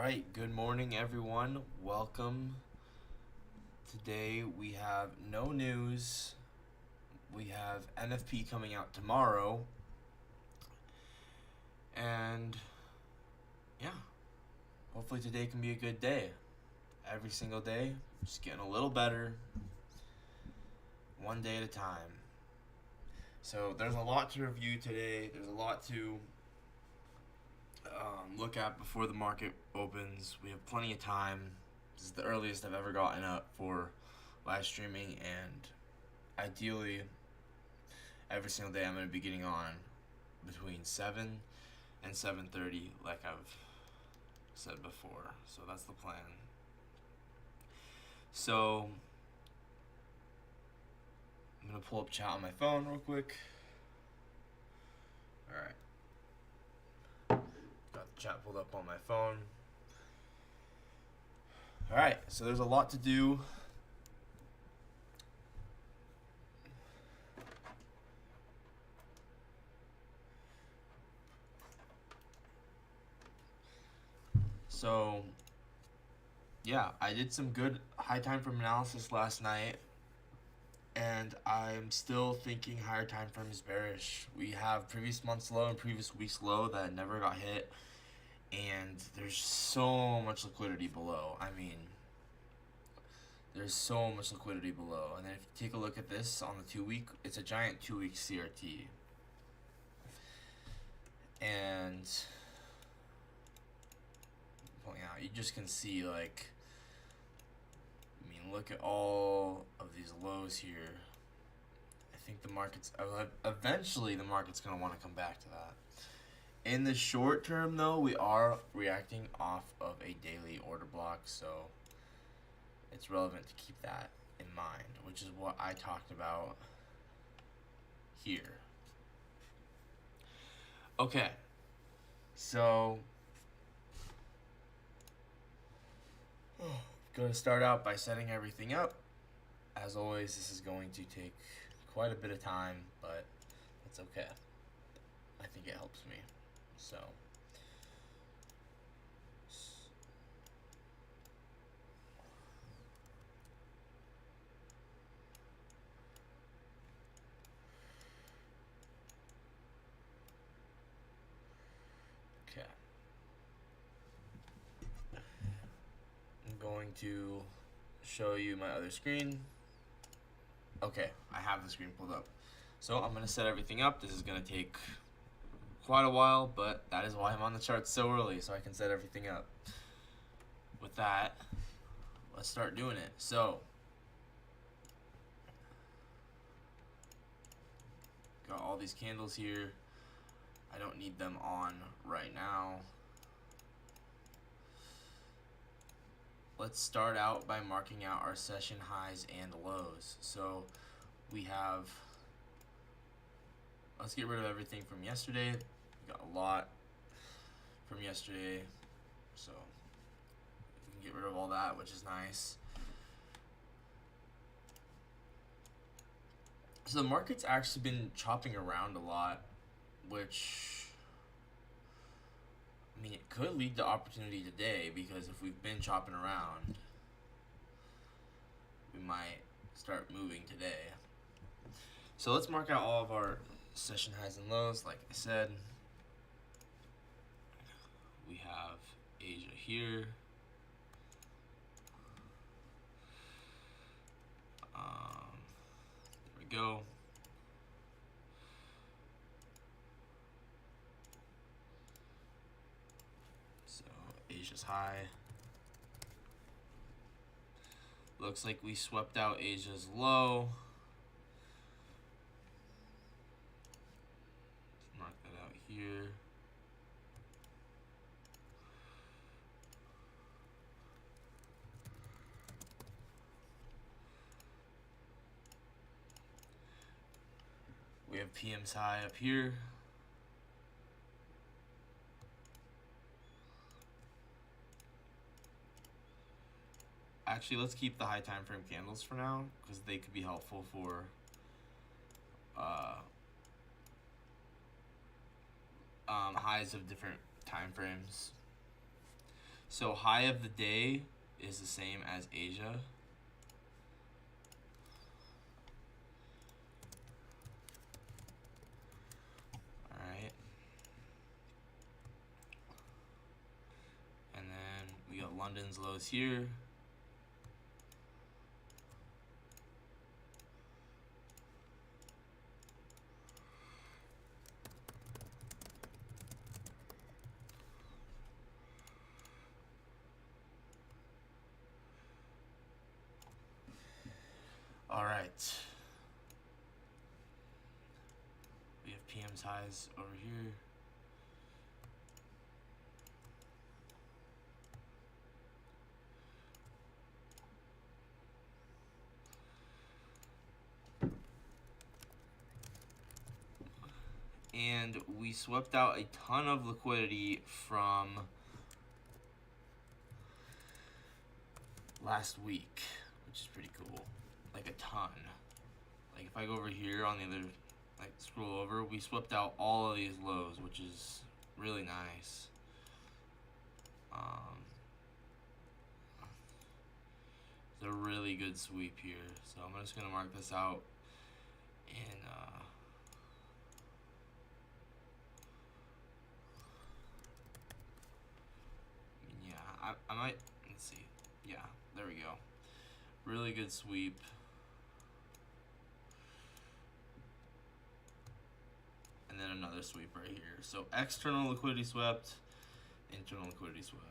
right, good morning, everyone. Welcome. Today we have no news. We have NFP coming out tomorrow. And yeah, hopefully today can be a good day. Every single day, just getting a little better, one day at a time. So there's a lot to review today. There's a lot to look at before the market opens. We have plenty of time. This is the earliest I've ever gotten up for live streaming, and ideally, every single day I'm going to be getting on between 7 and 7:30, like I've said before. So that's the plan. So I'm going to pull up chat on my phone real quick. Alright. Got the chat pulled up on my phone. Alright, so there's a lot to do. So, yeah, I did some good high time frame analysis last night, and I'm still thinking higher time frame is bearish. We have previous month's low and previous week's low that never got hit, and there's so much liquidity below. I mean, there's so much liquidity below. And then if you take a look at this on the 2-week, it's a giant 2-week CRT. And you just can see, like, I mean, look at all of these lows here. I think the market's eventually the market's going to want to come back to that. In the short term, though, we are reacting off of a daily order block, so it's relevant to keep that in mind, which is what I talked about here. Okay, so going to start out by setting everything up. As always, this is going to take quite a bit of time, but it's okay. I think it helps me. So, okay. I'm going to show you my other screen. Okay, I have the screen pulled up. So I'm going to set everything up. This is going to take quite a while, but that is why I'm on the chart so early, so I can set everything up. With that, let's start doing it. So, got all these candles here. I don't need them on right now. Let's start out by marking out our session highs and lows. So we have, let's get rid of everything from yesterday. We got a lot from yesterday, so we can get rid of all that, which is nice. So the market's actually been chopping around a lot, which, I mean, it could lead to opportunity today, because if we've been chopping around, we might start moving today. So let's mark out all of our session highs and lows. Like I said, we have Asia here. There we go. So Asia's high. Looks like we swept out Asia's low. Let's mark that out here. We have PM's high up here. Actually, let's keep the high time frame candles for now, because they could be helpful for highs of different time frames. So high of the day is the same as Asia. Alright. And then we got London's lows here. Alright. We have PM's highs over here. And we swept out a ton of liquidity from last week, which is pretty cool. Like a ton. Like if I go over here on the other, like scroll over, we swept out all of these lows, which is really nice. It's a really good sweep here. So I'm just gonna mark this out and yeah, I might, let's see. Yeah, there we go. Really good sweep. And then another sweep right here. So external liquidity swept, internal liquidity swept.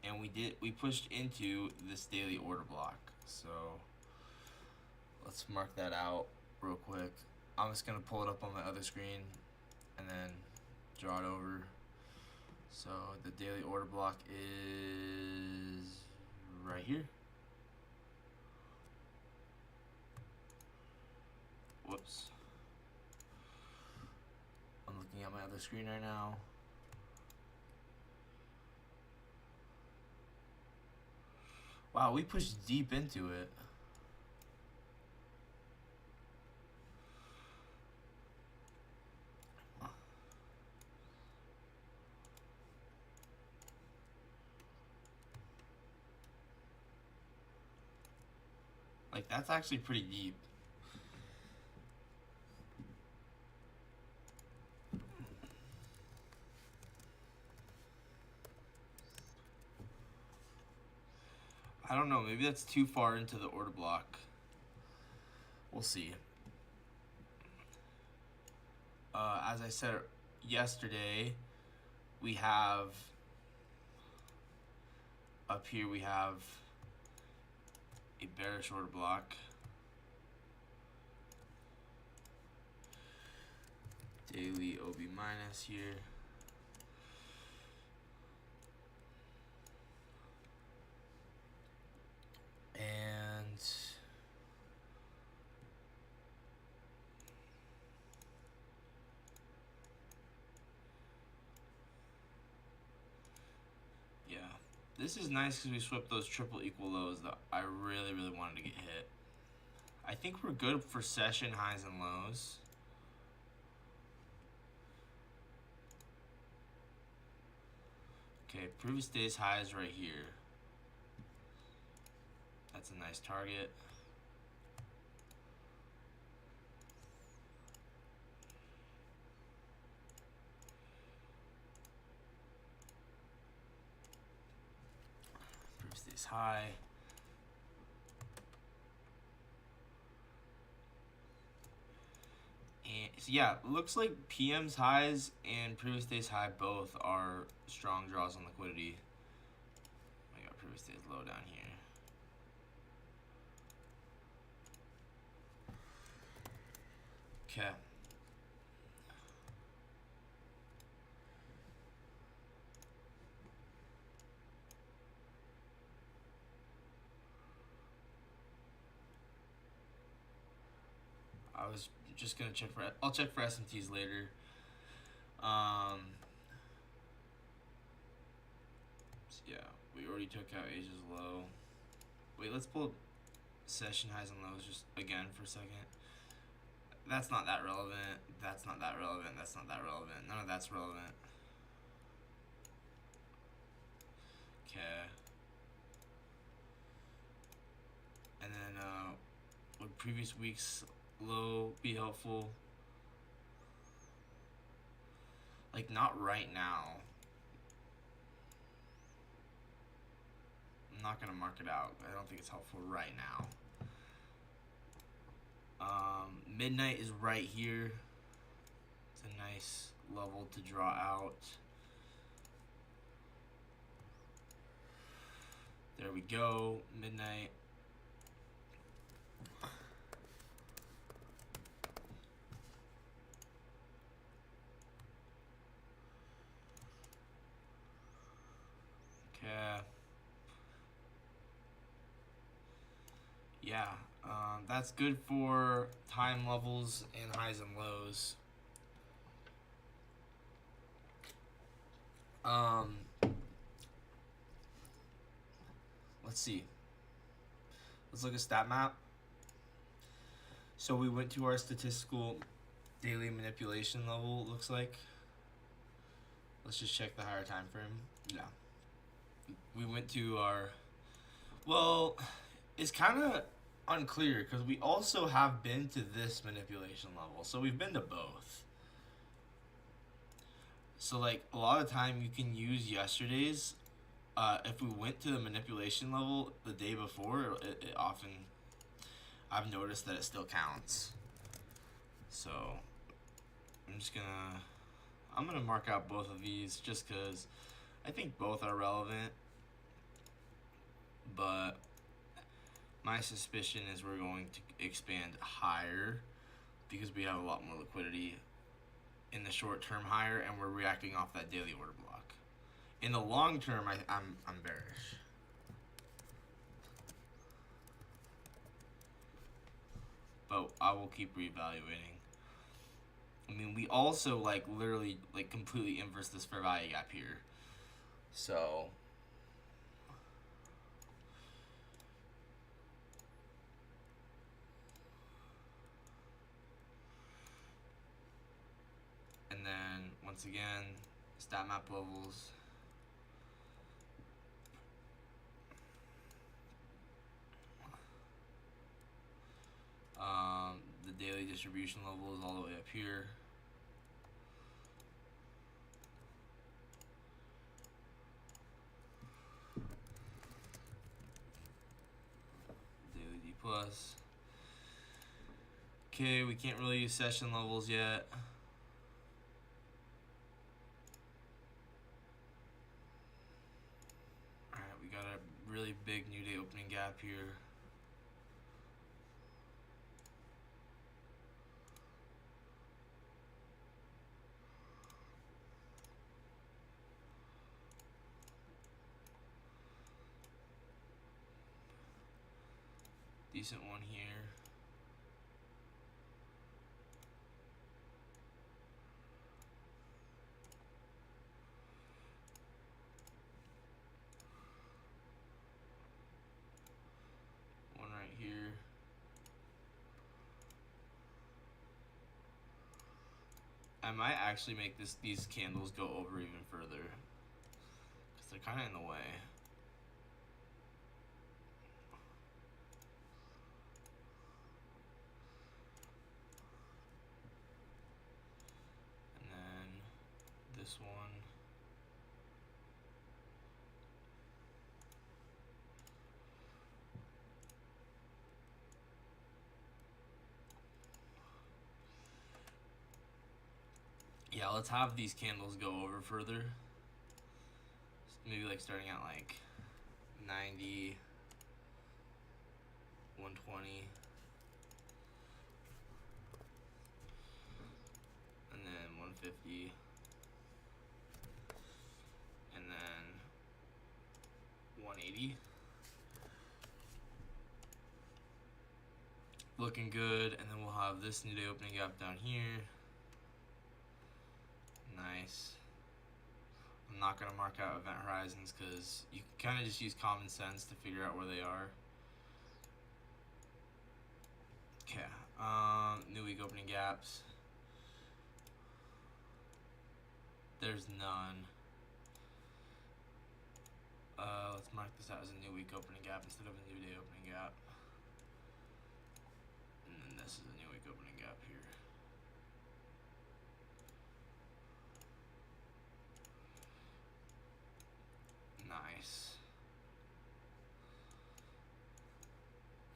And we pushed into this daily order block. So let's mark that out real quick. I'm just gonna pull it up on my other screen and then draw it over. So the daily order block is right here. Whoops. I'm looking at my other screen right now. Wow, we pushed deep into it. Like, that's actually pretty deep. I don't know, maybe that's too far into the order block. We'll see. As I said yesterday, we have up here we have a bearish order block. Daily OB minus here. And yeah, this is nice because we swept those triple equal lows that I really, really wanted to get hit. I think we're good for session highs and lows. Okay, previous day's highs right here. That's a nice target. Previous day's high. And so yeah, looks like PM's highs and previous day's high both are strong draws on liquidity. I got previous day's low down here. Okay. I was just gonna check for. I'll check for SMTs later. So yeah, we already took out Asia's low. Wait, let's pull session highs and lows just again for a second. That's not that relevant. That's not that relevant. That's not that relevant. None of that's relevant. Okay. And then would previous week's low be helpful? Like, not right now. I'm not gonna mark it out. I don't think it's helpful right now. Midnight is right here. It's a nice level to draw out. There we go. Midnight. Okay. Yeah, that's good for time levels and highs and lows. Let's see. Let's look at stat map. So we went to our statistical daily manipulation level, looks like. Let's just check the higher time frame. Yeah. We went to our, well, it's kind of unclear because we also have been to this manipulation level. So we've been to both. So like a lot of time you can use yesterday's. If we went to the manipulation level the day before, it often, I've noticed that it still counts. So I'm gonna mark out both of these just because I think both are relevant. But my suspicion is we're going to expand higher because we have a lot more liquidity in the short term higher, and we're reacting off that daily order block. In the long term, I'm bearish. But I will keep reevaluating. I mean, we also like literally like completely inverse this fair value gap here. So and then once again, stat map levels. The daily distribution level is all the way up here. Daily D plus. Okay, we can't really use session levels yet. Alright, we got a really big new day opening gap here. Decent one here. One right here. I might actually make these candles go over even further because they're kind of in the way. This one. Yeah, let's have these candles go over further. Maybe like starting at like 90, 120. And then 150. And then 180. Looking good, and then we'll have this new day opening gap down here. Nice. I'm not gonna mark out event horizons because you can kind of just use common sense to figure out where they are. Okay, new week opening gaps. There's none. Let's mark this out as a new week opening gap instead of a new day opening gap. And then this is a new week opening gap here. Nice.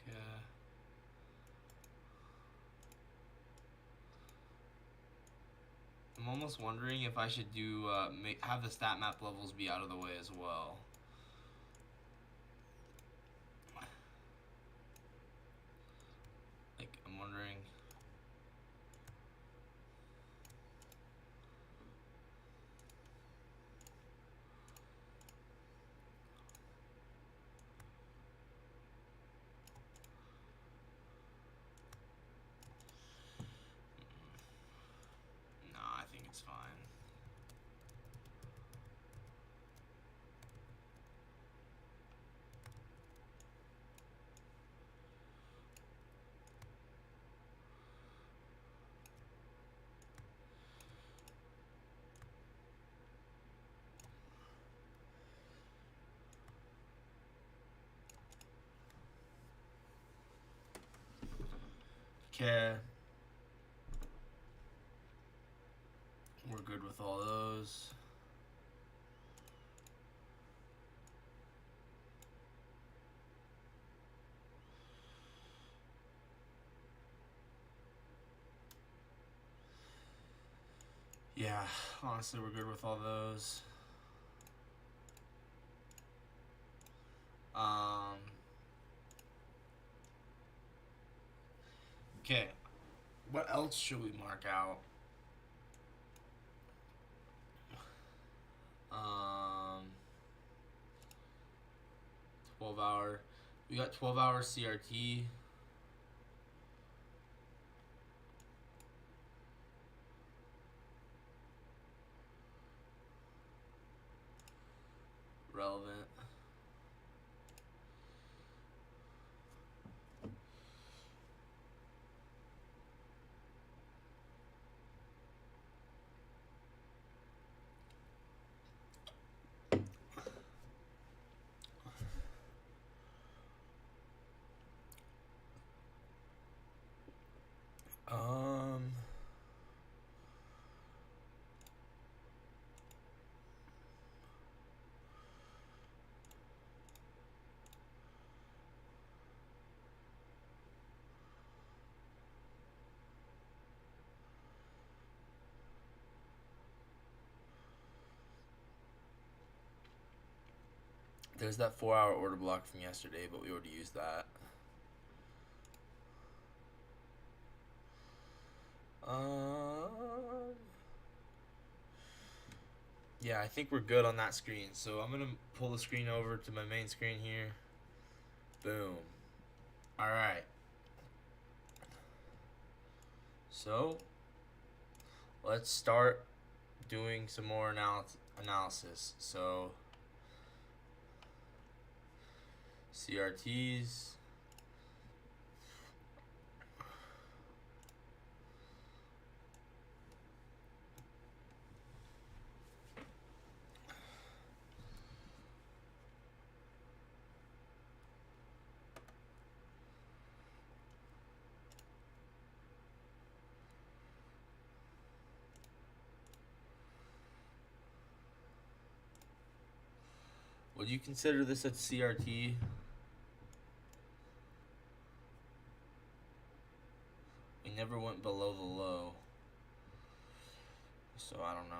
Okay. I'm almost wondering if I should do have the stat map levels be out of the way as well. Like, I'm wondering. No, I think it's fine. Okay. We're good with all those. Yeah, honestly, we're good with all those. Okay. What else should we mark out? 12-hour. We got 12-hour CRT. Relevant. There's that 4-hour order block from yesterday, but we already used that. Yeah, I think we're good on that screen. So I'm gonna pull the screen over to my main screen here. Boom. All right. So let's start doing some more analysis. So CRTs. Would you consider this a CRT? We never went below the low. So I don't know.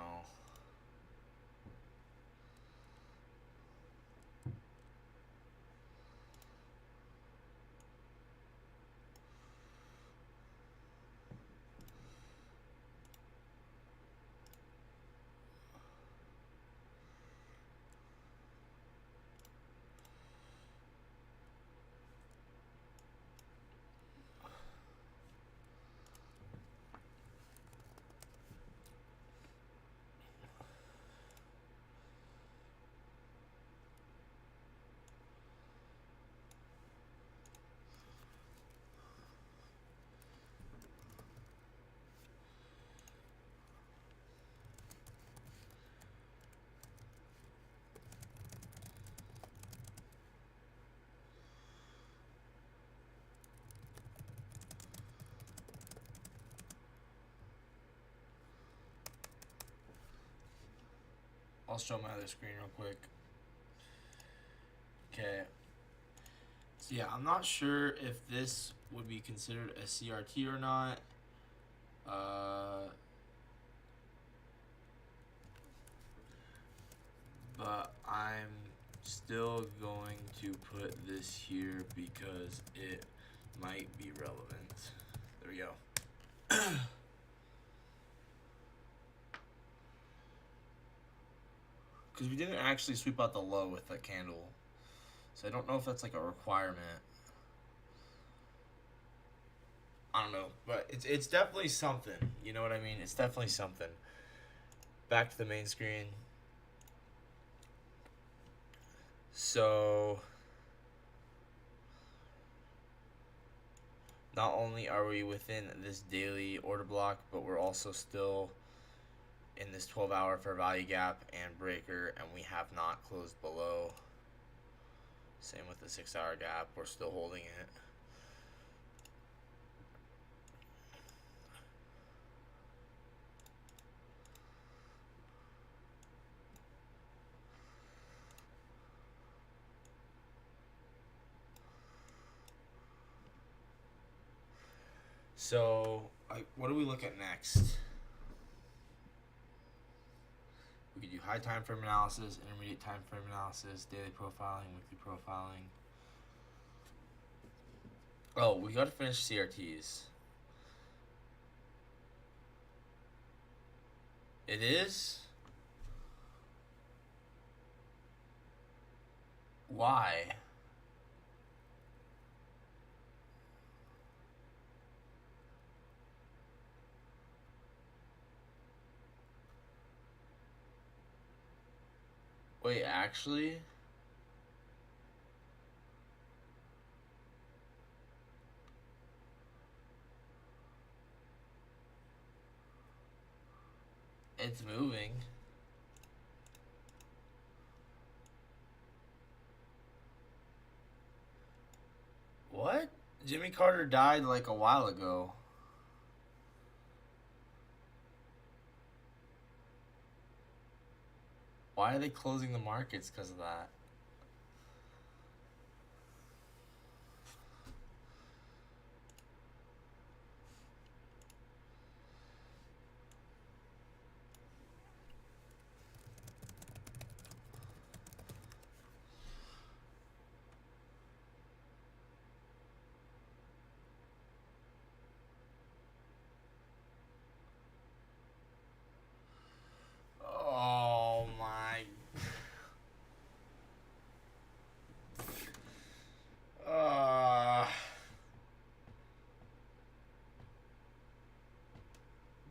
I'll show my other screen real quick. Okay. So yeah, I'm not sure if this would be considered a CRT or not. But I'm still going to put this here because it might be relevant. There we go. Because we didn't actually sweep out the low with the candle. So I don't know if that's like a requirement. I don't know. But it's definitely something. You know what I mean? It's definitely something. Back to the main screen. So not only are we within this daily order block, but we're also still in this 12-hour fair value gap and breaker, and we have not closed below. Same with the 6-hour gap, we're still holding it. So, what do we look at next? We could do high time frame analysis, intermediate time frame analysis, daily profiling, weekly profiling. Oh, we gotta finish CRTs. It is? Why? Wait, actually? It's moving. What? Jimmy Carter died like a while ago. Why are they closing the markets because of that? Oh my. Uh,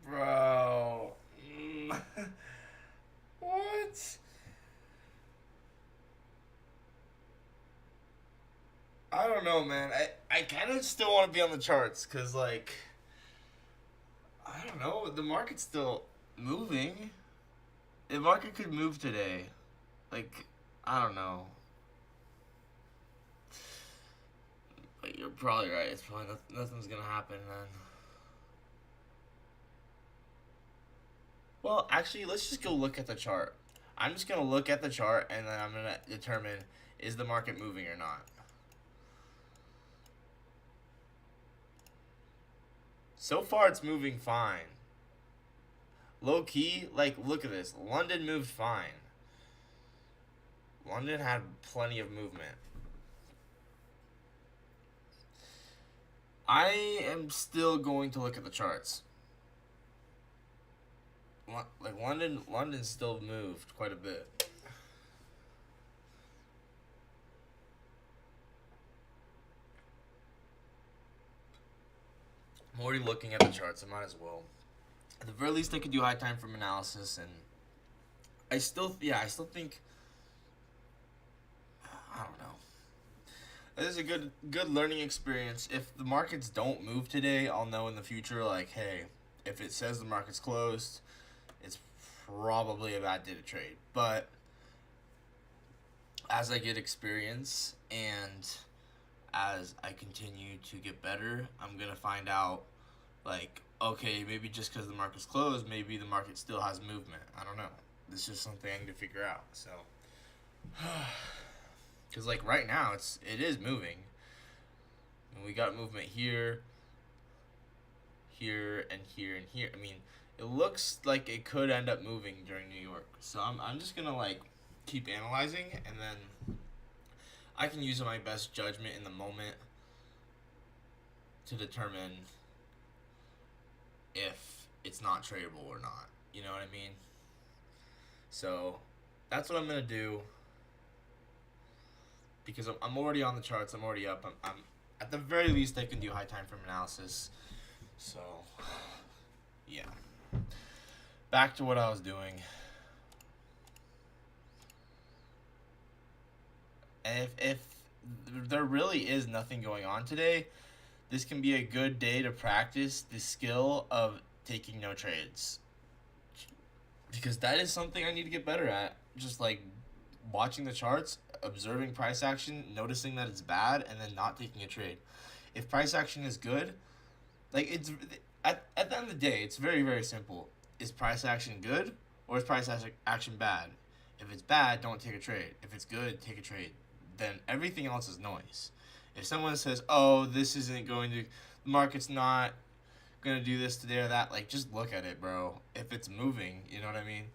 bro. What? I don't know, man. I kind of still want to be on the charts because, like, I don't know. The market's still moving. The market could move today. Like, I don't know. But you're probably right. It's probably nothing's gonna happen then. Well, actually, let's just go look at the chart. I'm just gonna look at the chart and then I'm gonna determine is the market moving or not. So far, it's moving fine. Low key, like, look at this. London moved fine. London had plenty of movement. I am still going to look at the charts. Like, London still moved quite a bit. I'm already looking at the charts. I might as well. At the very least, I could do high time frame analysis, and I still think. I don't know. This is a good learning experience. If the markets don't move today, I'll know in the future. Like, hey, if it says the market's closed, it's probably a bad day to trade. But as I get experience and as I continue to get better, I'm gonna find out, like, okay, maybe just because the market's closed, maybe the market still has movement. I don't know. This is just something I need to figure out. So, because like right now it is moving, and we got movement here, here, and here, and here. I mean, it looks like it could end up moving during New York. So I'm just gonna like keep analyzing, and then I can use my best judgment in the moment to determine if it's not tradable or not. You know what I mean? So that's what I'm gonna do, because I'm already on the charts. I'm already up. I'm at the very least I can do high time frame analysis. So yeah. Back to what I was doing. And if there really is nothing going on today, this can be a good day to practice the skill of taking no trades. Because that is something I need to get better at. Just like watching the charts, observing price action, noticing that it's bad, and then not taking a trade. If price action is good, like it's at the end of the day, it's very, very simple. Is price action good or is price action bad? If it's bad, don't take a trade. If it's good, take a trade. Then everything else is noise. If someone says, "Oh, this isn't going to, the market's not gonna do this today or that," like just look at it, bro. If it's moving, you know what I mean?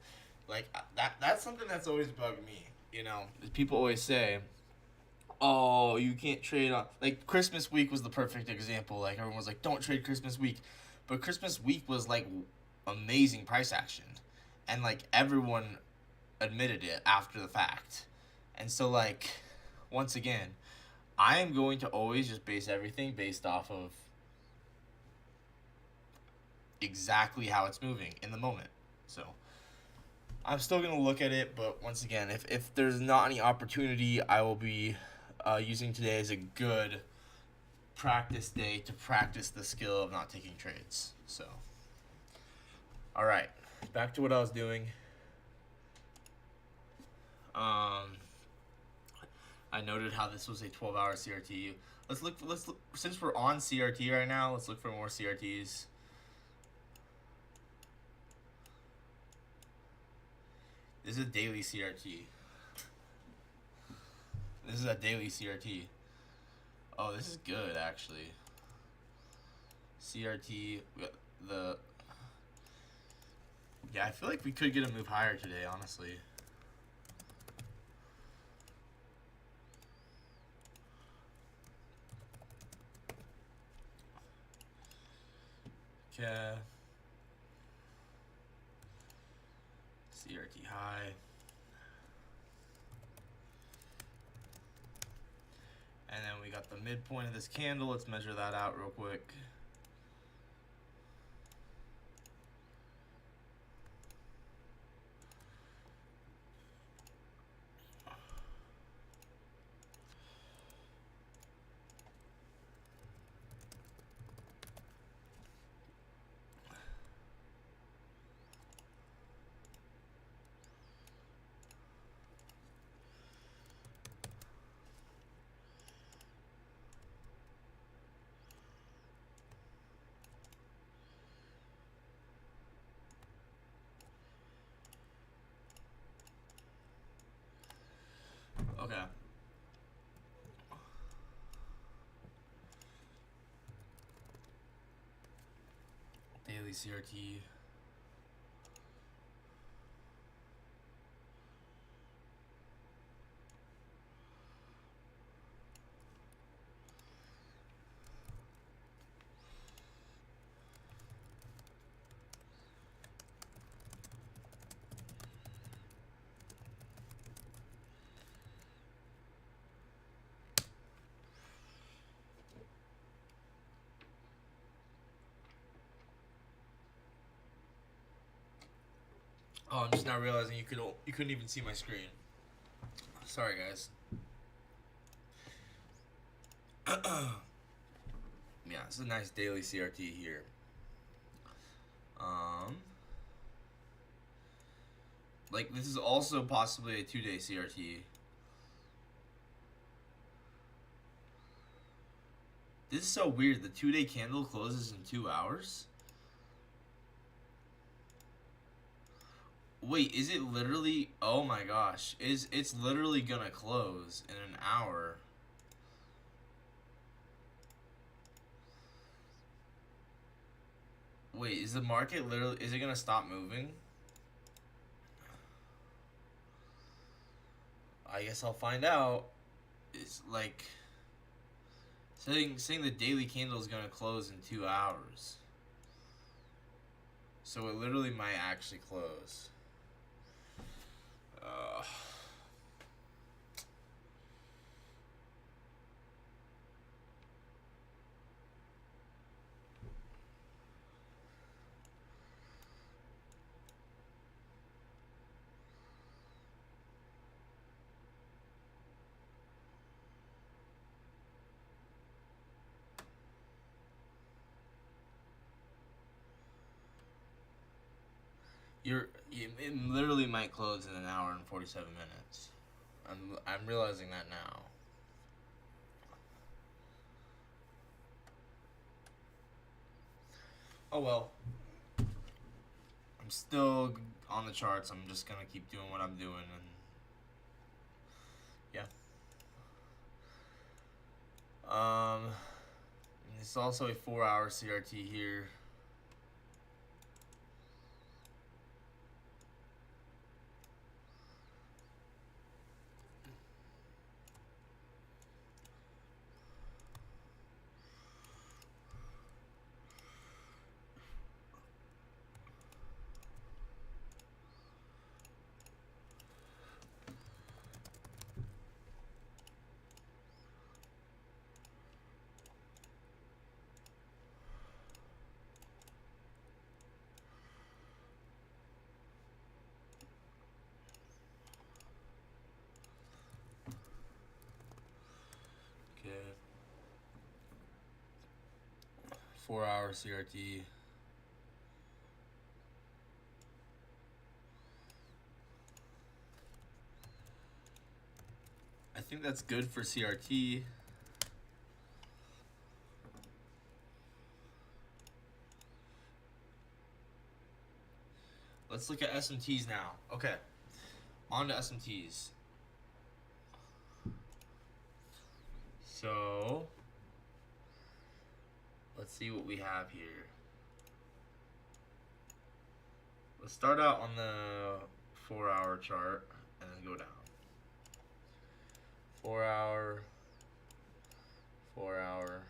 Like that's something that's always bugged me. You know, people always say, "Oh, you can't trade on," like Christmas week was the perfect example. Like everyone was like, "Don't trade Christmas week," but Christmas week was like amazing price action, and like everyone admitted it after the fact. And so like once again, I am going to always just base everything based off of exactly how it's moving in the moment. So I'm still going to look at it, but once again, if there's not any opportunity, I will be using today as a good practice day to practice the skill of not taking trades. So, all right, back to what I was doing. I noted how this was a 12-hour CRT. Let's look. Since we're on CRT right now, let's look for more CRTs. This is a daily CRT. This is a daily CRT. Oh, this is good actually. CRT. Yeah, I feel like we could get a move higher today, honestly. Okay. CRT high. And then we got the midpoint of this candle. Let's measure that out real quick. Okay. Daily CRT. Oh, I'm just now realizing you couldn't even see my screen. Sorry, guys. Yeah, it's a nice daily CRT here. Like this is also possibly a 2-day CRT. This is so weird. The 2-day candle closes in 2 hours. Wait, is it literally? Oh my gosh, it's literally gonna close in an hour? Wait, is the market literally? Is it gonna stop moving? I guess I'll find out. It's like saying the daily candle is gonna close in 2 hours, so it literally might actually close. Uh, it literally might close in an hour and 47 minutes. I'm realizing that now. Oh well. I'm still on the charts. I'm just gonna keep doing what I'm doing, and yeah. Um, it's also a 4-hour CRT here. Okay. 4-hour CRT. I think that's good for CRT. Let's look at SMTs now. Okay. On to SMTs. So, let's see what we have here. Let's start out on the 4-hour chart and then go down. 4-hour, 4-hour.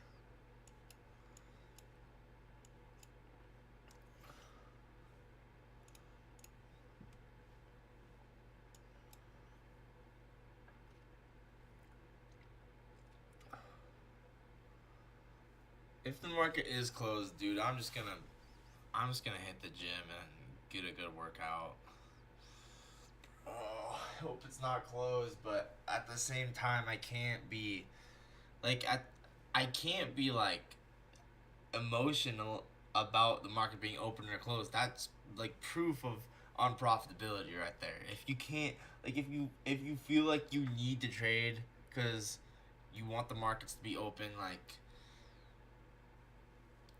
If the market is closed, dude, I'm just gonna hit the gym and get a good workout. Oh, I hope it's not closed, but at the same time, I can't be like I can't be like emotional about the market being open or closed. That's like proof of unprofitability right there. If you can't, like, if you feel like you need to trade because you want the markets to be open, like,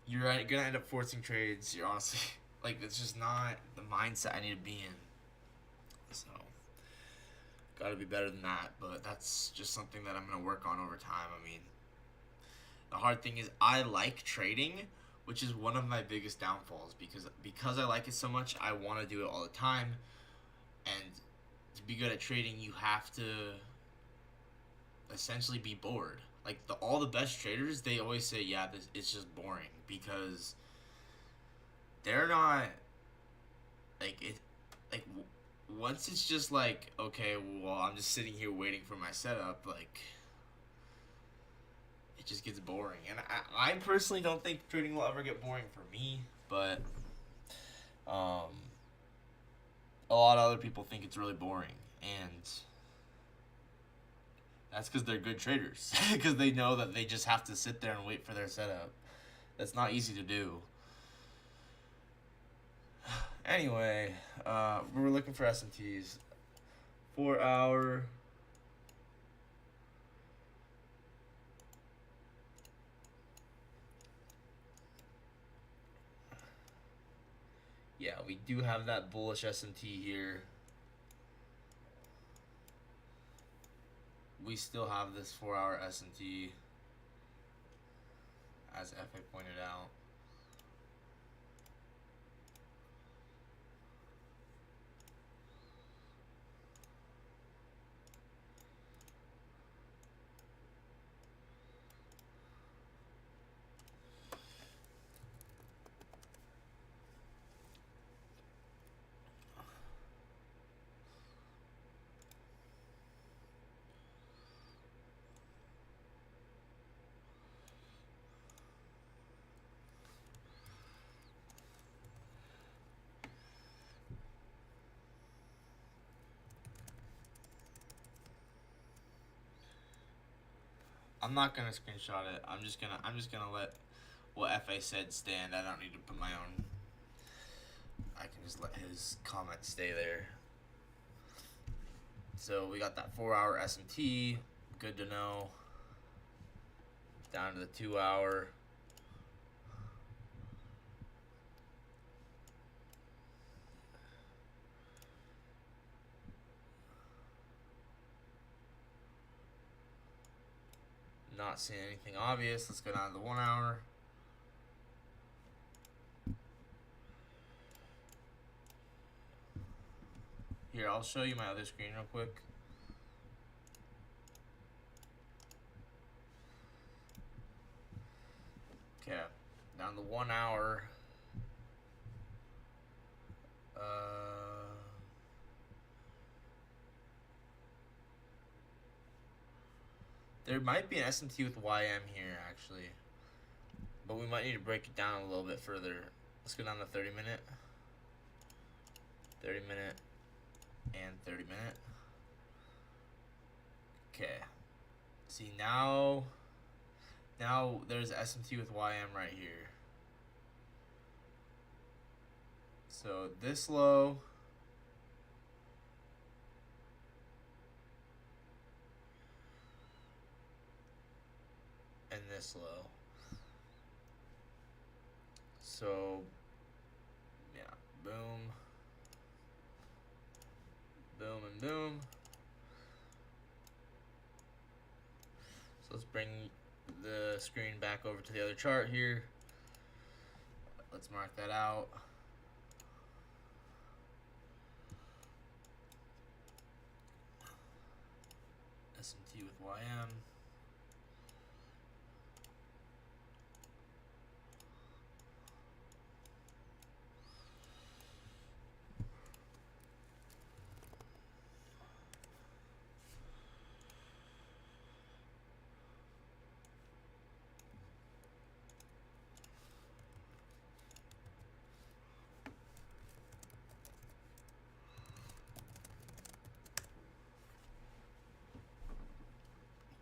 you're gonna end up forcing trades. You're honestly like, it's just not the mindset I need to be in. So, gotta be better than that. But that's just something that I'm gonna work on over time. I mean, the hard thing is I like trading, which is one of my biggest downfalls because I like it so much. I want to do it all the time, and to be good at trading, you have to essentially be bored. Like all the best traders, they always say, "Yeah, it's just boring," because they're not like it. Like once it's just like, okay, well, I'm just sitting here waiting for my setup. Like it just gets boring, and I personally don't think trading will ever get boring for me, but um, a lot of other people think it's really boring, and that's because they're good traders. Because they know that they just have to sit there and wait for their setup. That's not easy to do. Anyway, we were looking for SMTs. 4-hour. Yeah, we do have that bullish S&T here. We still have this 4-hour S&T, as FA pointed out. I'm not gonna screenshot it. I'm just gonna let what FA said stand. I don't need to put my own. I can just let his comment stay there. So we got that 4-hour S&T. Good to know. Down to the 2-hour. Not seeing anything obvious. Let's go down to the 1-hour. Here, I'll show you my other screen real quick. Okay, down the 1-hour. There might be an S&T with YM here, actually. But we might need to break it down a little bit further. Let's go down to 30-minute. 30-minute. And 30-minute. Okay. See, now there's S&T with YM right here. So this low. And this low. So, yeah, boom. Boom and boom. So let's bring the screen back over to the other chart here. Let's mark that out. S&T with YM.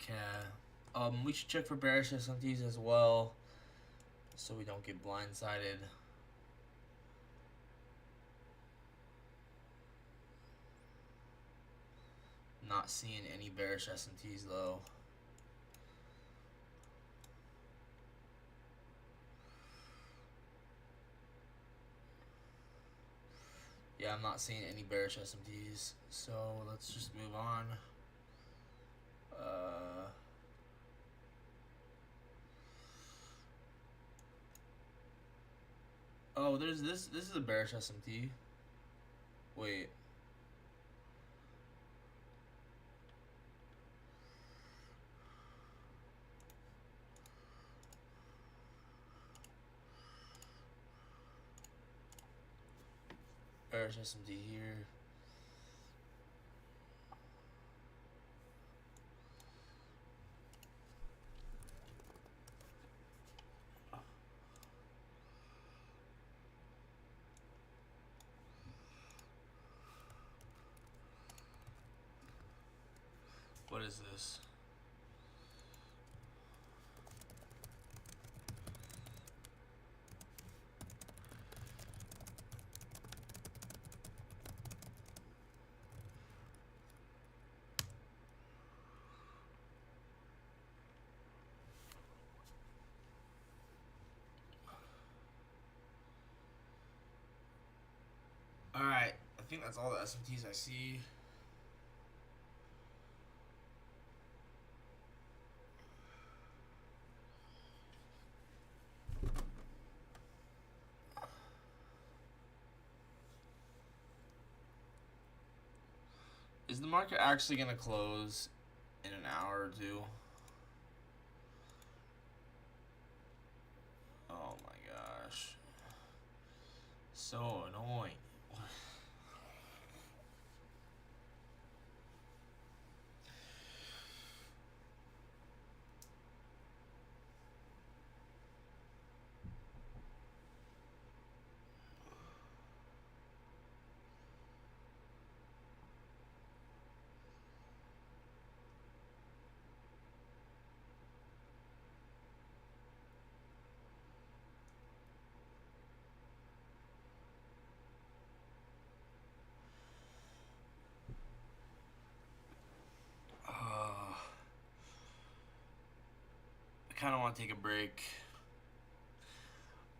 Okay. We should check for bearish S&Ts as well, so we don't get blindsided. Not seeing any bearish S&Ts though. Yeah, I'm not seeing any bearish S&Ts, so let's just move on. Oh, there's this. This is a bearish S&T. Wait. Bearish S&T here. What is this? think that's all the SMTs I see. Is the market actually going to close in an hour or two? Oh my gosh. So annoying. I kind of want to take a break.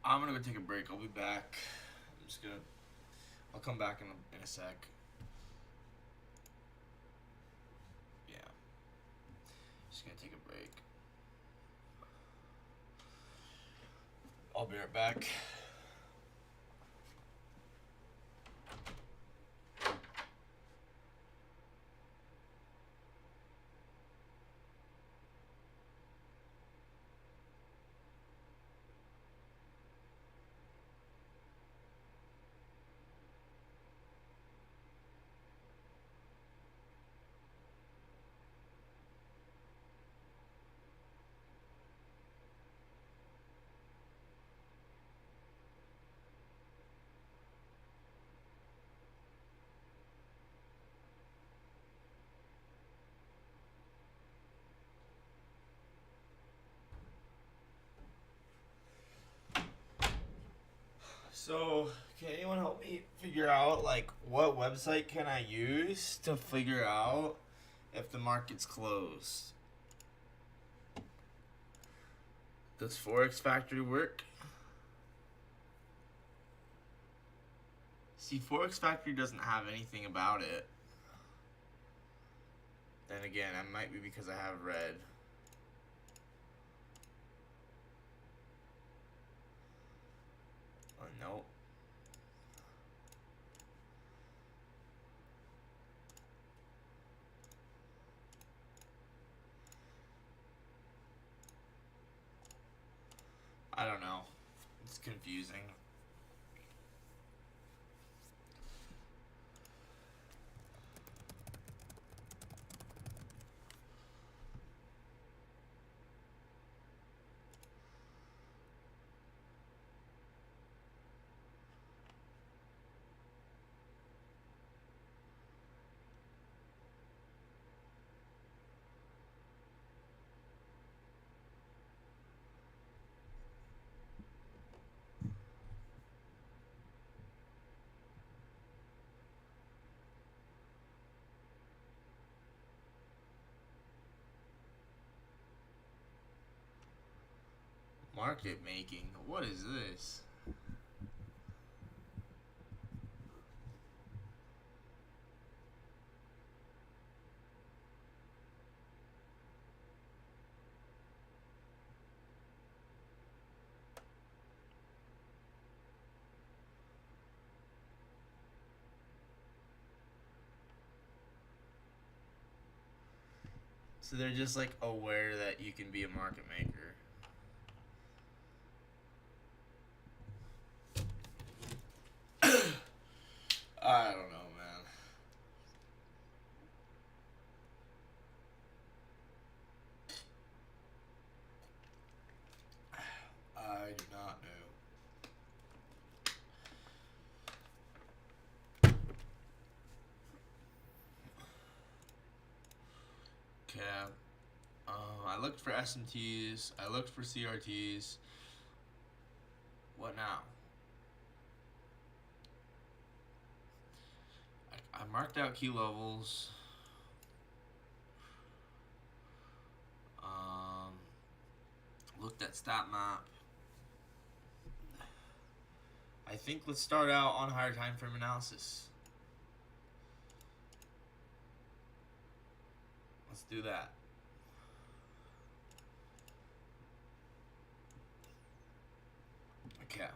I'm gonna go take a break. I'll be back. I'll come back in a sec. Yeah. Just gonna take a break. I'll be right back. So, can anyone help me figure out, like, what website can I use to figure out if the market's closed? Does Forex Factory work? See, Forex Factory doesn't have anything about it. Then again, it might be because I have red. Oh, no. I don't know. It's confusing. Market making? What is this? So they're just like aware that you can be a market maker. I don't know, man. I do not know. Okay. I looked for SMTs. I looked for CRTs. What now? I marked out key levels. Looked at stat map. I think let's start out on higher time frame analysis. Let's do that. Okay.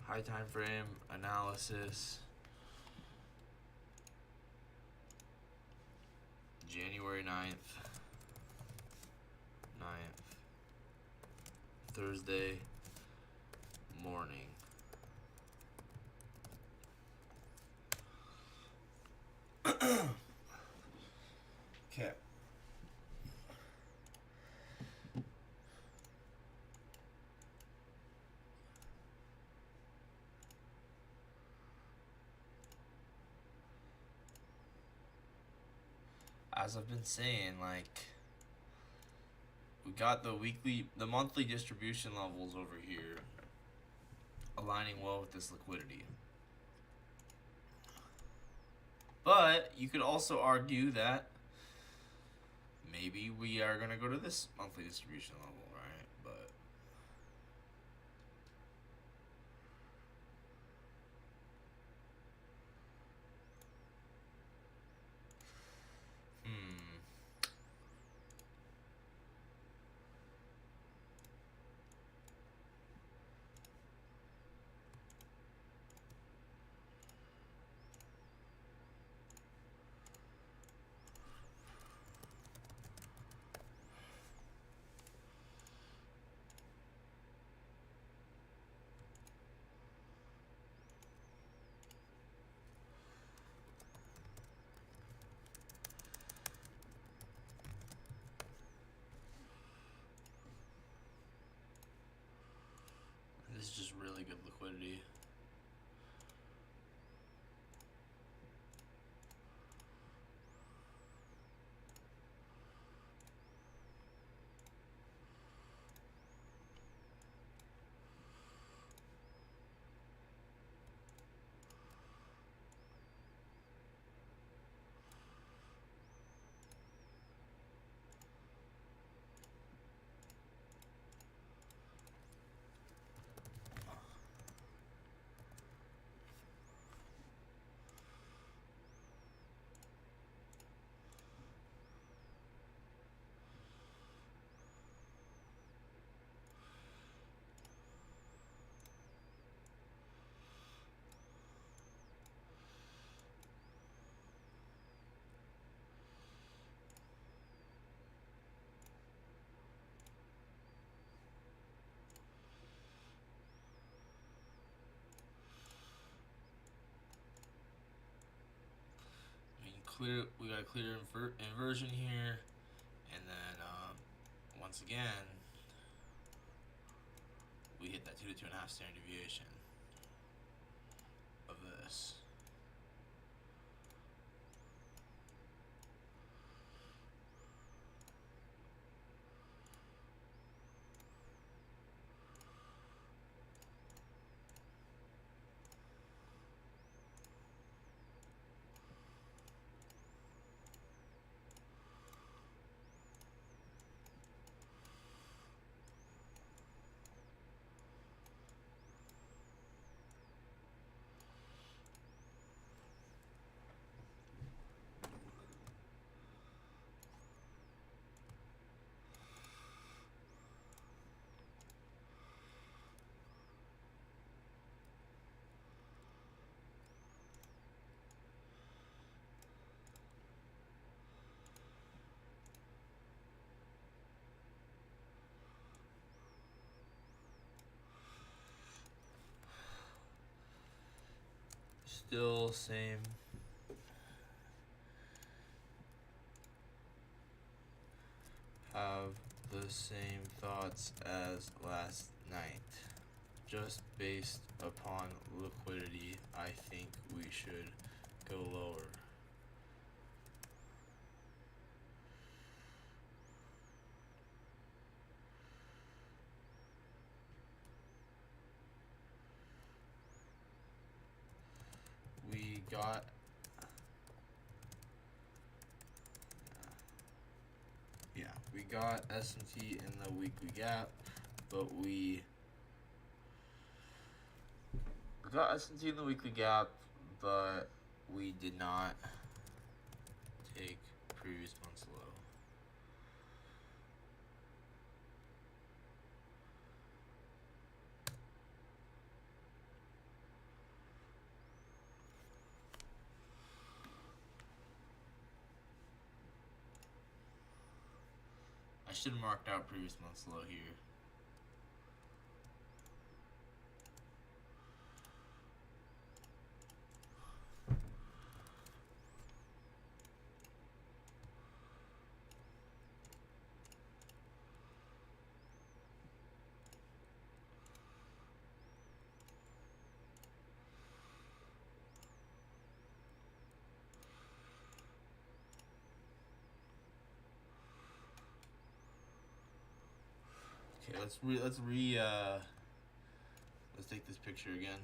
High time frame analysis. January 9th. Thursday morning. Okay. As I've been saying, like, we got the monthly distribution levels over here aligning well with this liquidity. But you could also argue that maybe we are going to go to this monthly distribution level, right? But this is just really good liquidity. We got a clear inversion here, and then once again we hit that 2 to 2.5 standard deviation of this. Still same. Have the same thoughts as last night. Just based upon liquidity, I think we should go lower. We got we got S&T in the weekly gap. but we got S&T in the weekly gap, but we did not take previous month's low. I should have marked out previous month's low here. Okay, let's take this picture again.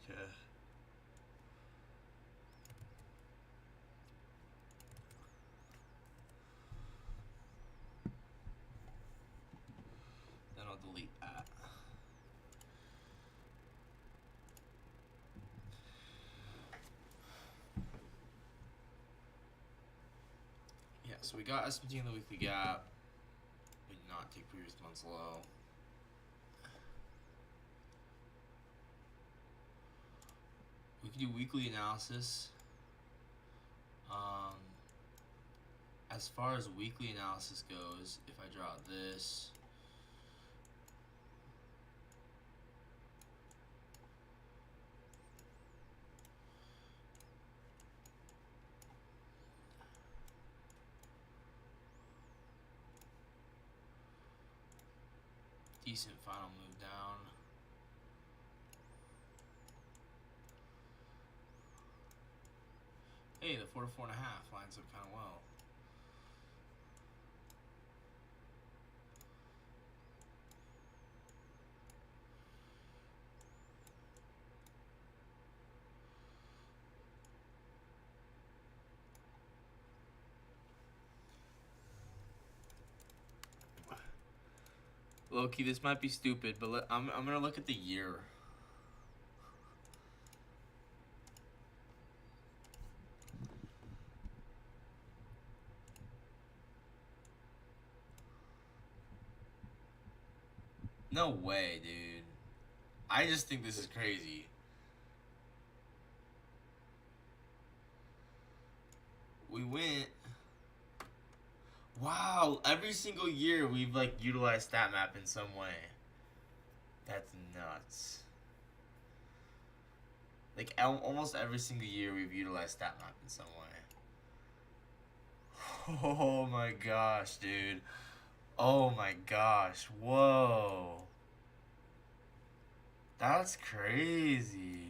Okay. Then I'll delete that. Yeah, so we got S&P in the weekly gap. We did not take previous month's low. We can do weekly analysis. As far as weekly analysis goes, if I draw this, decent final move down. Hey, the 4 to 4.5 lines up kind of well. Low-key, this might be stupid, but I'm gonna look at the year. No way, dude. I just think this is crazy. We went. Wow, every single year we've like utilized stat map in some way. That's nuts. Like almost every single year we've utilized stat map in some way. Oh my gosh, dude. Oh my gosh. Whoa. That's crazy.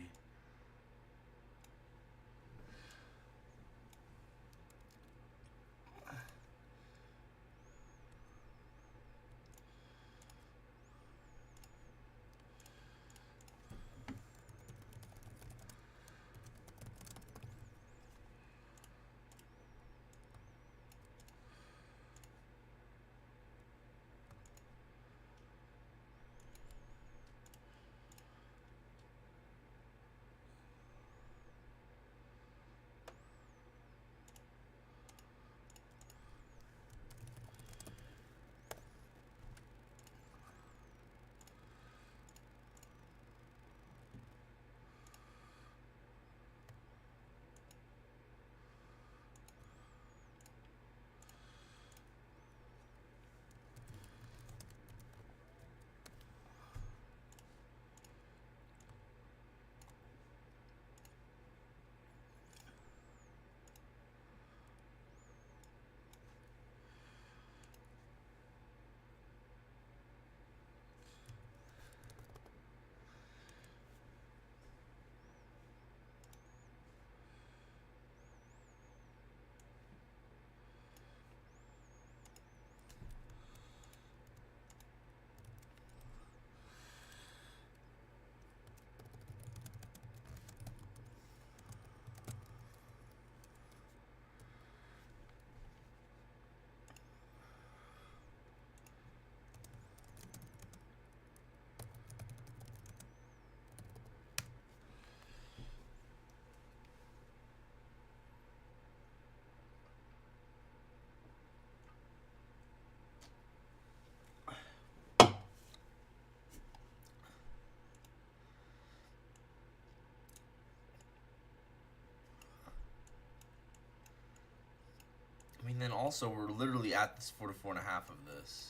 And then also we're literally at this 4 to 4.5 of this.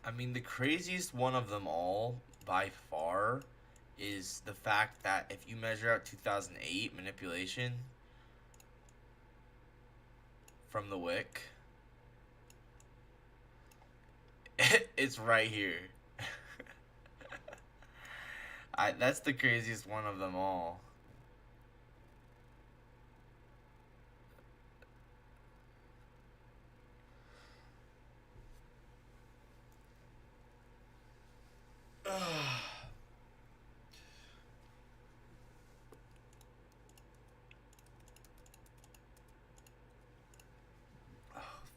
I mean, the craziest one of them all, by far, is the fact that if you measure out 2008 manipulation from the wick, it's right here. That's the craziest one of them all.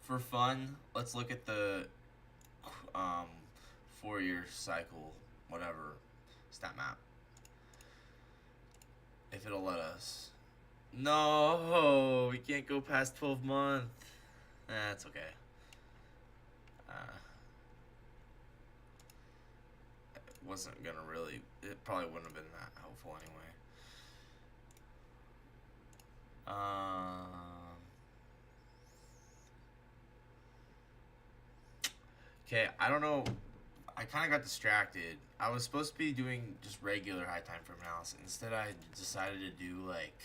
For fun, let's look at the um 4-year cycle, whatever stat map, if it'll let us. No, we can't go past 12 months. That's okay. It wasn't gonna really. It probably wouldn't have been that helpful anyway. Okay, I don't know. I kind of got distracted. I was supposed to be doing just regular high time frame analysis. Instead, I decided to do like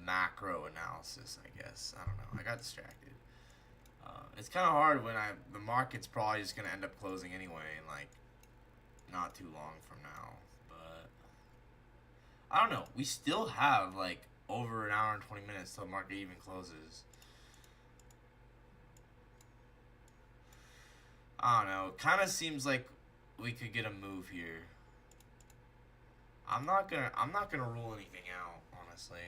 macro analysis. I guess I don't know. I got distracted. It's kind of hard when the market's probably just gonna end up closing anyway in like not too long from now. But I don't know. We still have like over an hour and 20 minutes till the market even closes. I don't know. Kind of seems like we could get a move here. I'm not gonna rule anything out, honestly.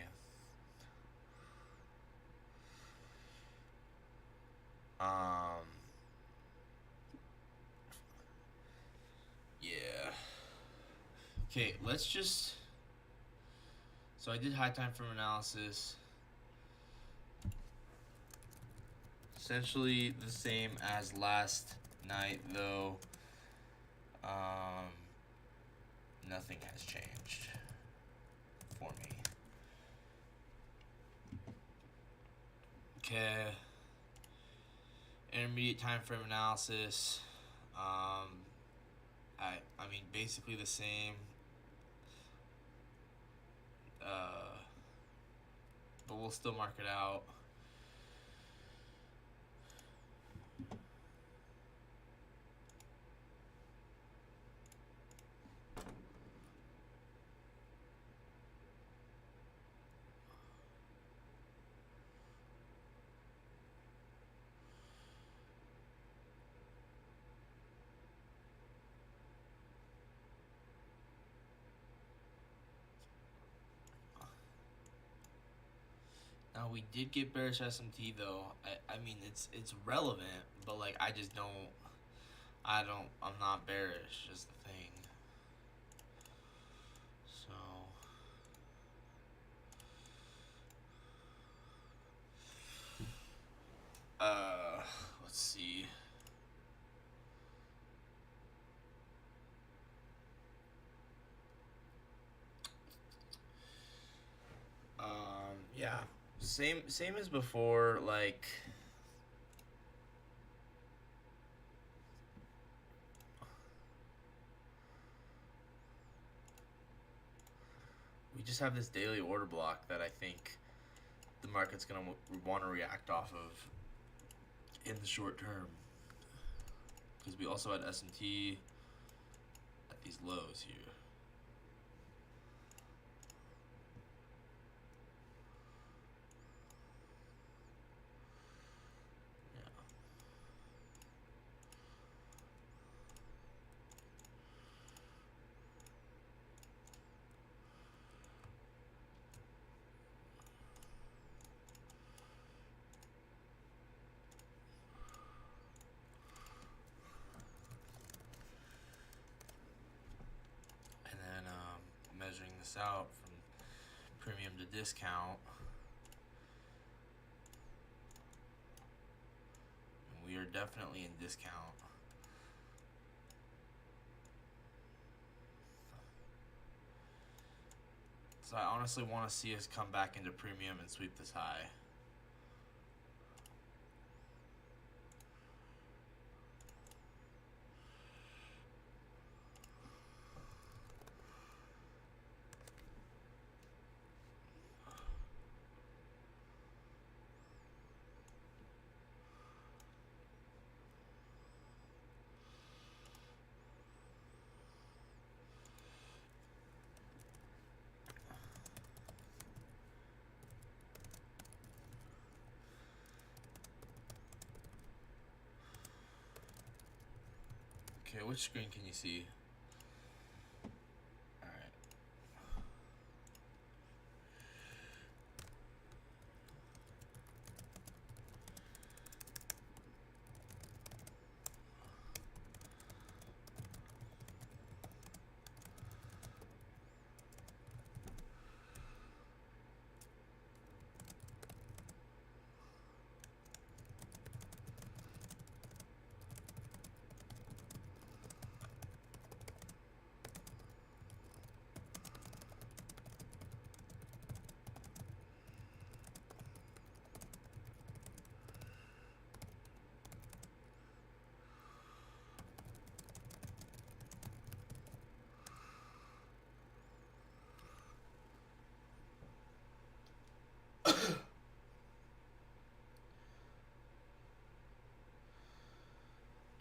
Yeah. Okay, let's just. So I did high time frame analysis. Essentially the same as last night, though. Nothing has changed for me. Okay. Intermediate time frame analysis. I mean basically the same. But we'll still mark it out. Now we did get bearish SMT though. I mean it's relevant, but like I just don't. I'm not bearish. Is the thing. So. Let's see. Yeah. Same as before, like just have this daily order block that I think the market's gonna want to react off of in the short term. Because we also had S&T at these lows here. And then measuring this out from premium to discount, and we are definitely in discount. So I honestly want to see us come back into premium and sweep this high. Okay, which screen can you see? Alright.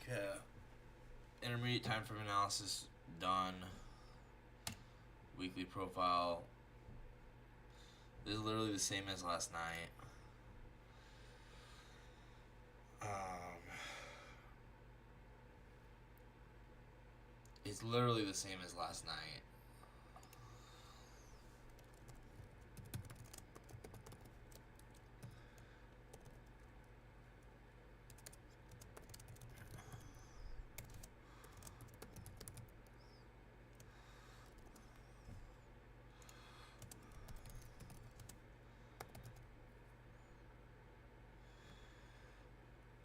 Okay. Intermediate time frame analysis done. Weekly profile. This is literally the same as last night. It's literally the same as last night.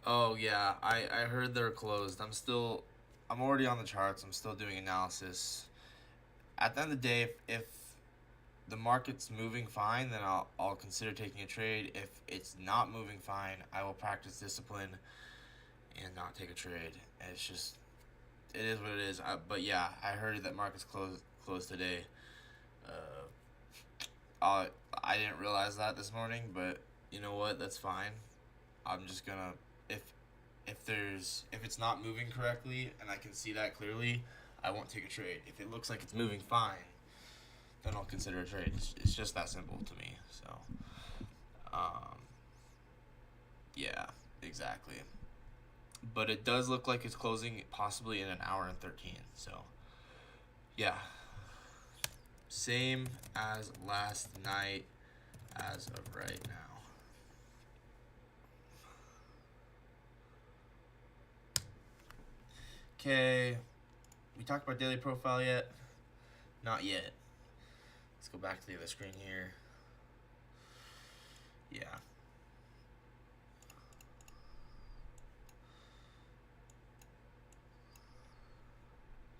Oh yeah, I heard they're closed. I'm already on the charts. I'm still doing analysis. At the end of the day, if the market's moving fine, then I'll consider taking a trade. If it's not moving fine, I will practice discipline and not take a trade. It's just, it is what it is. But yeah, I heard that market's closed today. I didn't realize that this morning, but you know what? That's fine. I'm just gonna if it's not moving correctly and I can see that clearly, I won't take a trade. If it looks like it's moving fine, then I'll consider a trade. It's just that simple to me. So, yeah, exactly. But it does look like it's closing possibly in an hour and 13. So, yeah. Same as last night as of right now. Okay. We talked about daily profile yet? Not yet. Let's go back to the other screen here. Yeah.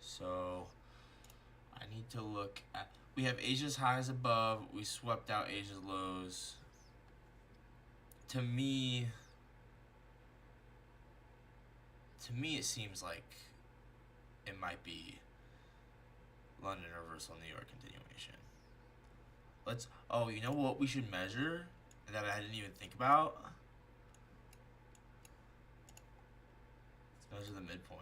So I need to look at, we have Asia's highs above, we swept out Asia's lows. To me it seems like it might be London reversal, New York continuation. Let's. Oh, you know what we should measure that I didn't even think about? Let's measure the midpoint.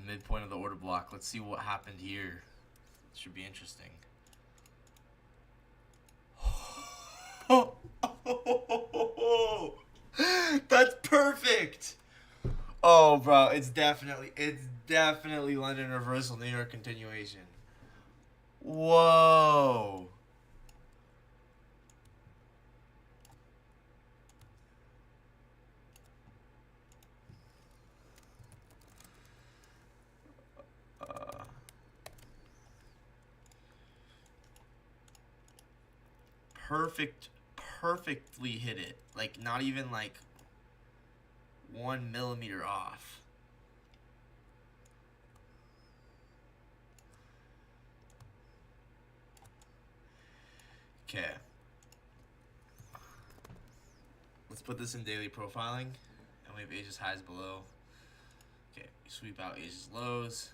Midpoint of the order block. Let's see what happened here. Should be interesting. That's perfect. Oh, bro, it's definitely London reversal, New York continuation. Whoa. Uh, perfectly hit it. Like, not even like 1 millimeter off. Okay. Let's put this in daily profiling. And we have Asia's highs below. Okay, sweep out Asia's lows.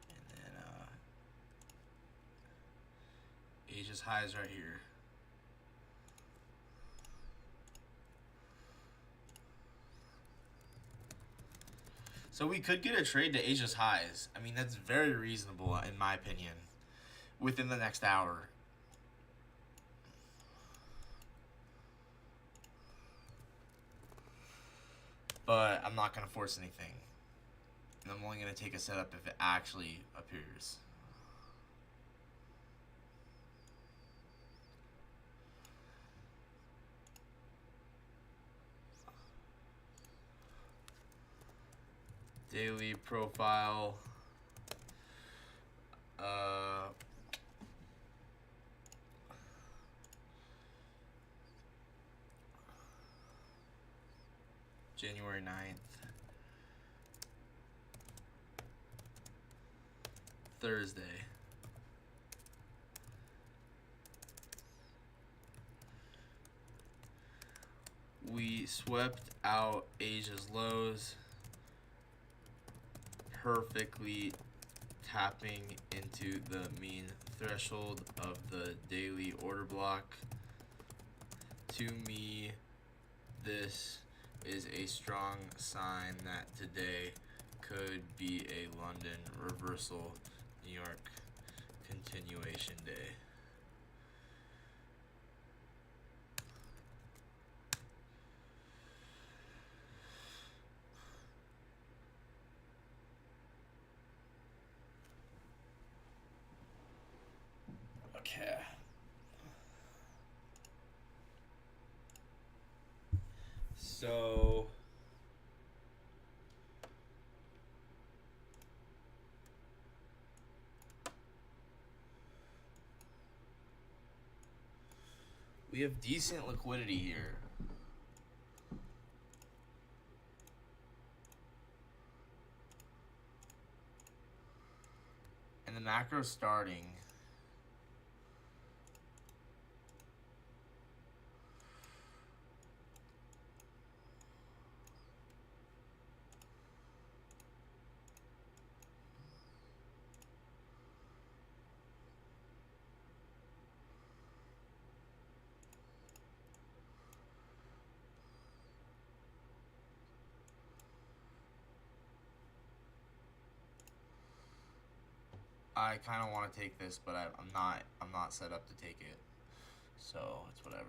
And then Asia's highs right here. So we could get a trade to Asia's highs. I mean, that's very reasonable in my opinion. Within the next hour. But I'm not going to force anything. And I'm only going to take a setup if it actually appears. Daily profile. January 9th. Thursday. We swept out Asia's lows, perfectly tapping into the mean threshold of the daily order block. To me, this is a strong sign that today could be a London reversal, New York continuation day. Okay. So we have decent liquidity here. And the macro's starting. I kind of want to take this, but I'm not set up to take it. So, it's whatever.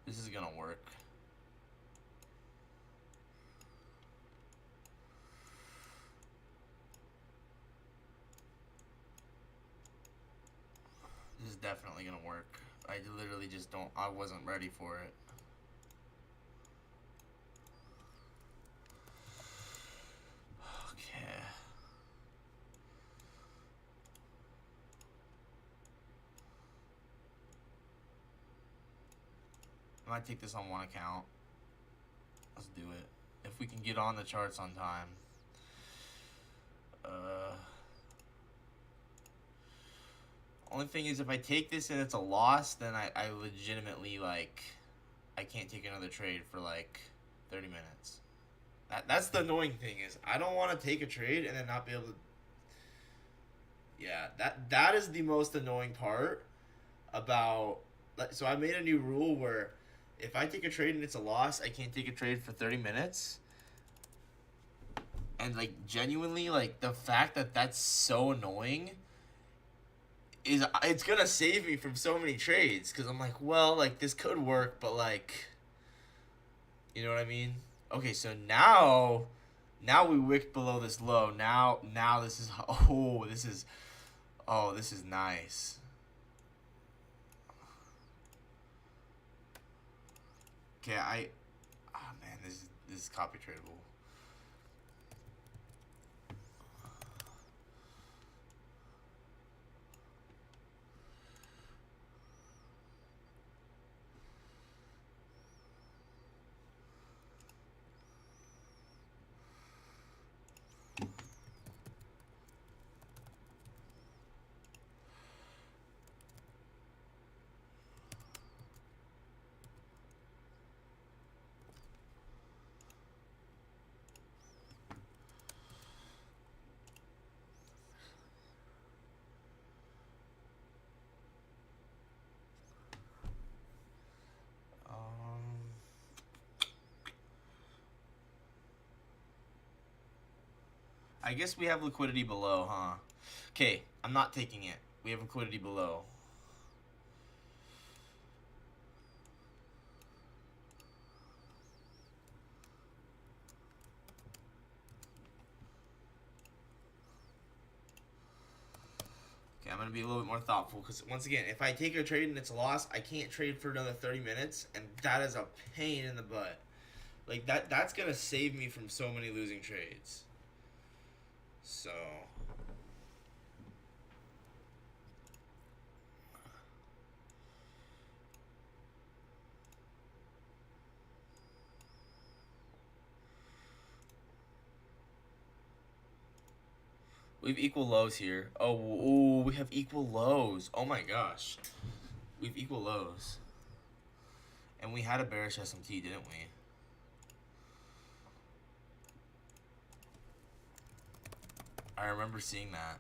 This is going to work. This is definitely going to work. I literally just I wasn't ready for it. Okay. I might take this on one account. Let's do it. If we can get on the charts on time. Only thing is, if I take this and it's a loss, then I legitimately, like, I can't take another trade for, like, 30 minutes. That's the annoying thing is, I don't want to take a trade and then not be able to... Yeah, that is the most annoying part about... So I made a new rule where if I take a trade and it's a loss, I can't take a trade for 30 minutes. And, like, genuinely, like, the fact that that's so annoying... it's gonna save me from so many trades, because I'm like, well, like, this could work, but, like, you know what I mean? Okay, so now we wicked below this low. Now this is this is nice. Okay, man, this is copy tradable. I guess we have liquidity below, huh? Okay, I'm not taking it. We have liquidity below. Okay, I'm going to be a little bit more thoughtful, because once again, if I take a trade and it's a loss, I can't trade for another 30 minutes, and that is a pain in the butt. Like, that's going to save me from so many losing trades. So... we have equal lows here. Oh, we have equal lows. Oh my gosh. We have equal lows. And we had a bearish SMT, didn't we? I remember seeing that.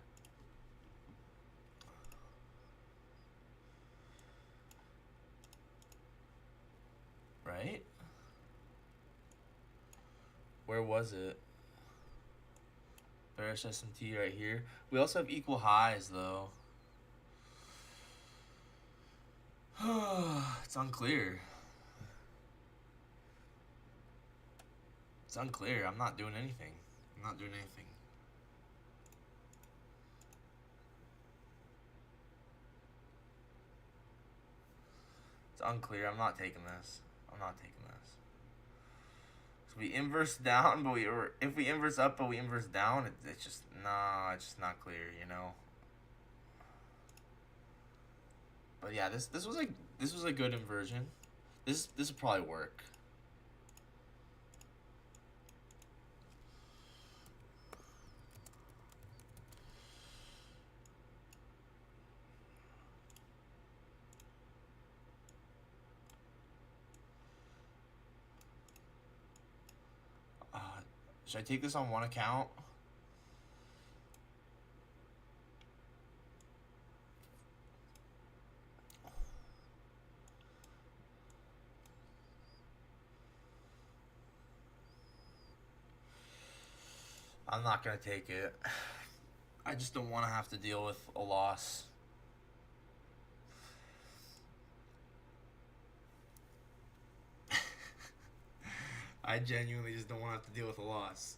Right? Where was it? Bearish SMT right here. We also have equal highs, though. It's unclear. It's unclear. I'm not doing anything. I'm not doing anything. It's unclear. I'm not taking this. I'm not taking this. So we inverse down, but if we inverse up, but we inverse down, it's just it's just not clear, you know. But yeah, this was a good inversion. This will probably work. Should I take this on one account? I'm not gonna take it. I just don't want to have to deal with a loss. I genuinely just don't want to have to deal with a loss.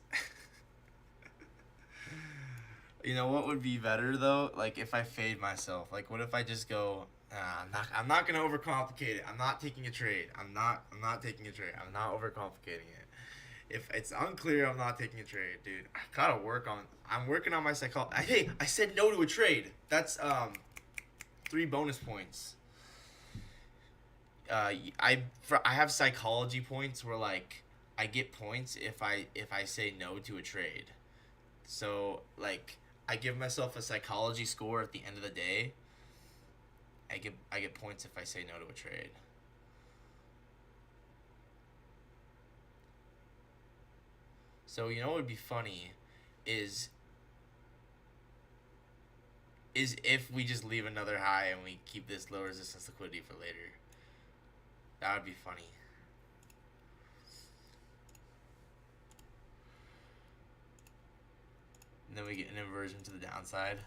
You know what would be better though? Like if I fade myself. Like what if I just go, I'm not gonna overcomplicate it. I'm not taking a trade. I'm not taking a trade. I'm not overcomplicating it. If it's unclear, I'm not taking a trade, dude. I gotta work on. I'm working on my psychology. Hey, I said no to a trade. That's 3 bonus points. I have psychology points where like I get points if I say no to a trade. So like I give myself a psychology score at the end of the day. I get points if I say no to a trade. So you know what would be funny is if we just leave another high and we keep this low resistance liquidity for later. That would be funny. And then we get an inversion to the downside.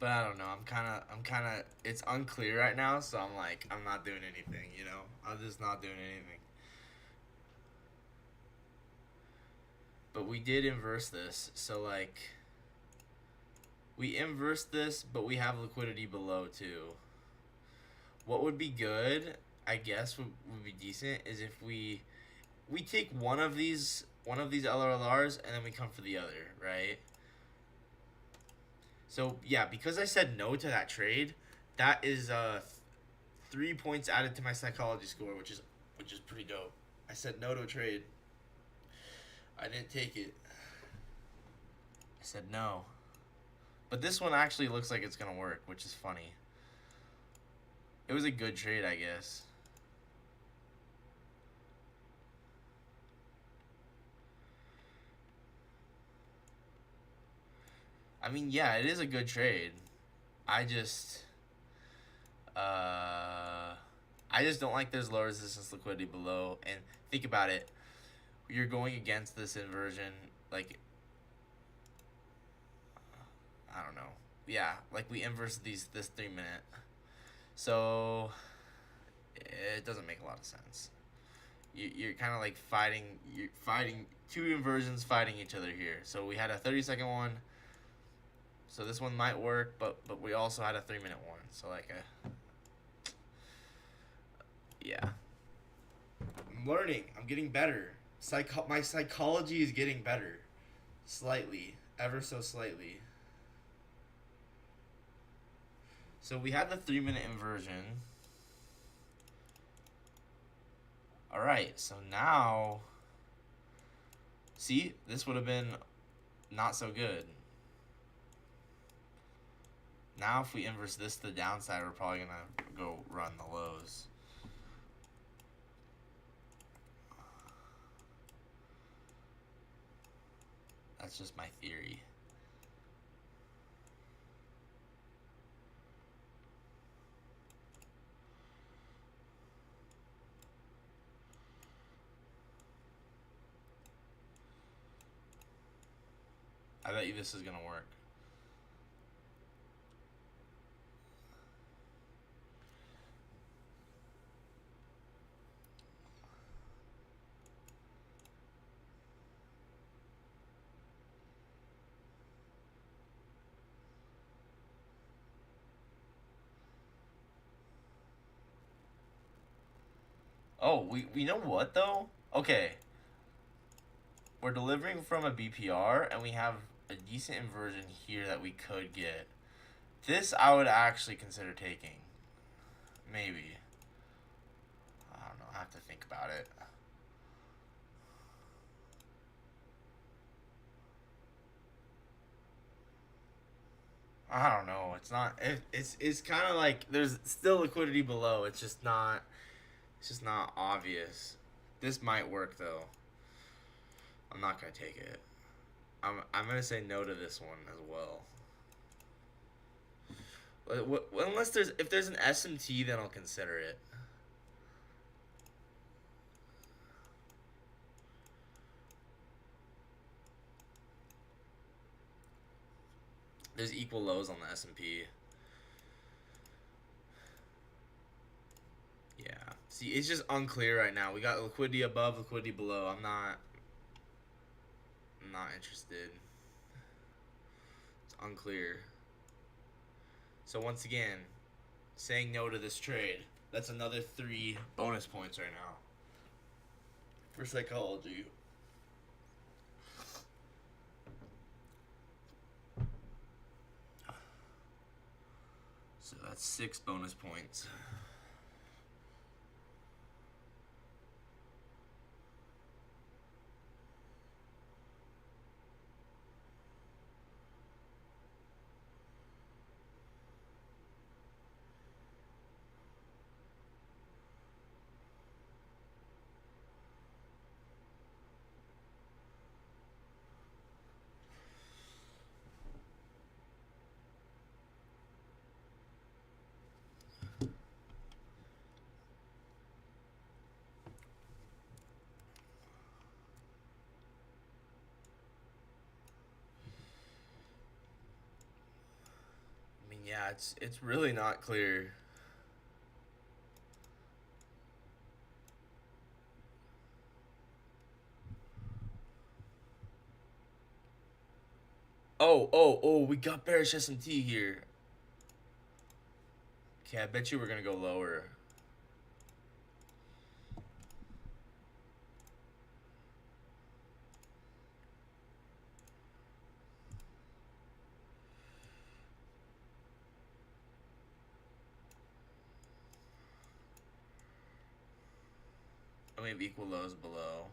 But I don't know. I'm kind of. It's unclear right now, so I'm like, I'm not doing anything. You know, I'm just not doing anything. But we did inverse this, so like, we inverse this, but we have liquidity below too. What would be good, I guess, would be decent is if we take one of these LRLRs and then we come for the other, right? So yeah, because I said no to that trade, that is 3 points added to my psychology score, which is pretty dope. I said no to a trade. I didn't take it. I said no. But this one actually looks like it's gonna work, which is funny. It was a good trade, I guess. I mean, yeah, it is a good trade. I just don't like there's low resistance liquidity below. And think about it. You're going against this inversion, like, I don't know. Yeah, like we inverse this 3 minute. So it doesn't make a lot of sense. You're kind of like you're fighting two inversions fighting each other here. So we had a 30-second one. So this one might work, but we also had a 3-minute one. So like yeah. I'm learning. I'm getting better. My psychology is getting better. Slightly. Ever so slightly. So we had the 3-minute inversion. Alright, so now, see, this would have been not so good. Now if we inverse this to the downside, we're probably going to go run the lows. That's just my theory. I bet you this is gonna work. Oh, we know what though? Okay. We're delivering from a BPR and we have a decent inversion here that we could get. This I would actually consider taking. Maybe. I don't know. I have to think about it. I don't know. It's not. It's kind of like there's still liquidity below. It's just not. It's just not obvious. This might work though. I'm not gonna take it. I'm gonna say no to this one as well. Unless if there's an SMT, then I'll consider it. There's equal lows on the S&P. Yeah. See, it's just unclear right now. We got liquidity above, liquidity below. I'm not interested. It's unclear. So once again, saying no to this trade. That's another 3 bonus points right now. For psychology. So that's 6 bonus points. I mean, yeah, it's really not clear. Oh, we got bearish S&T here. Okay, I bet you we're gonna go lower. And we have equal lows below.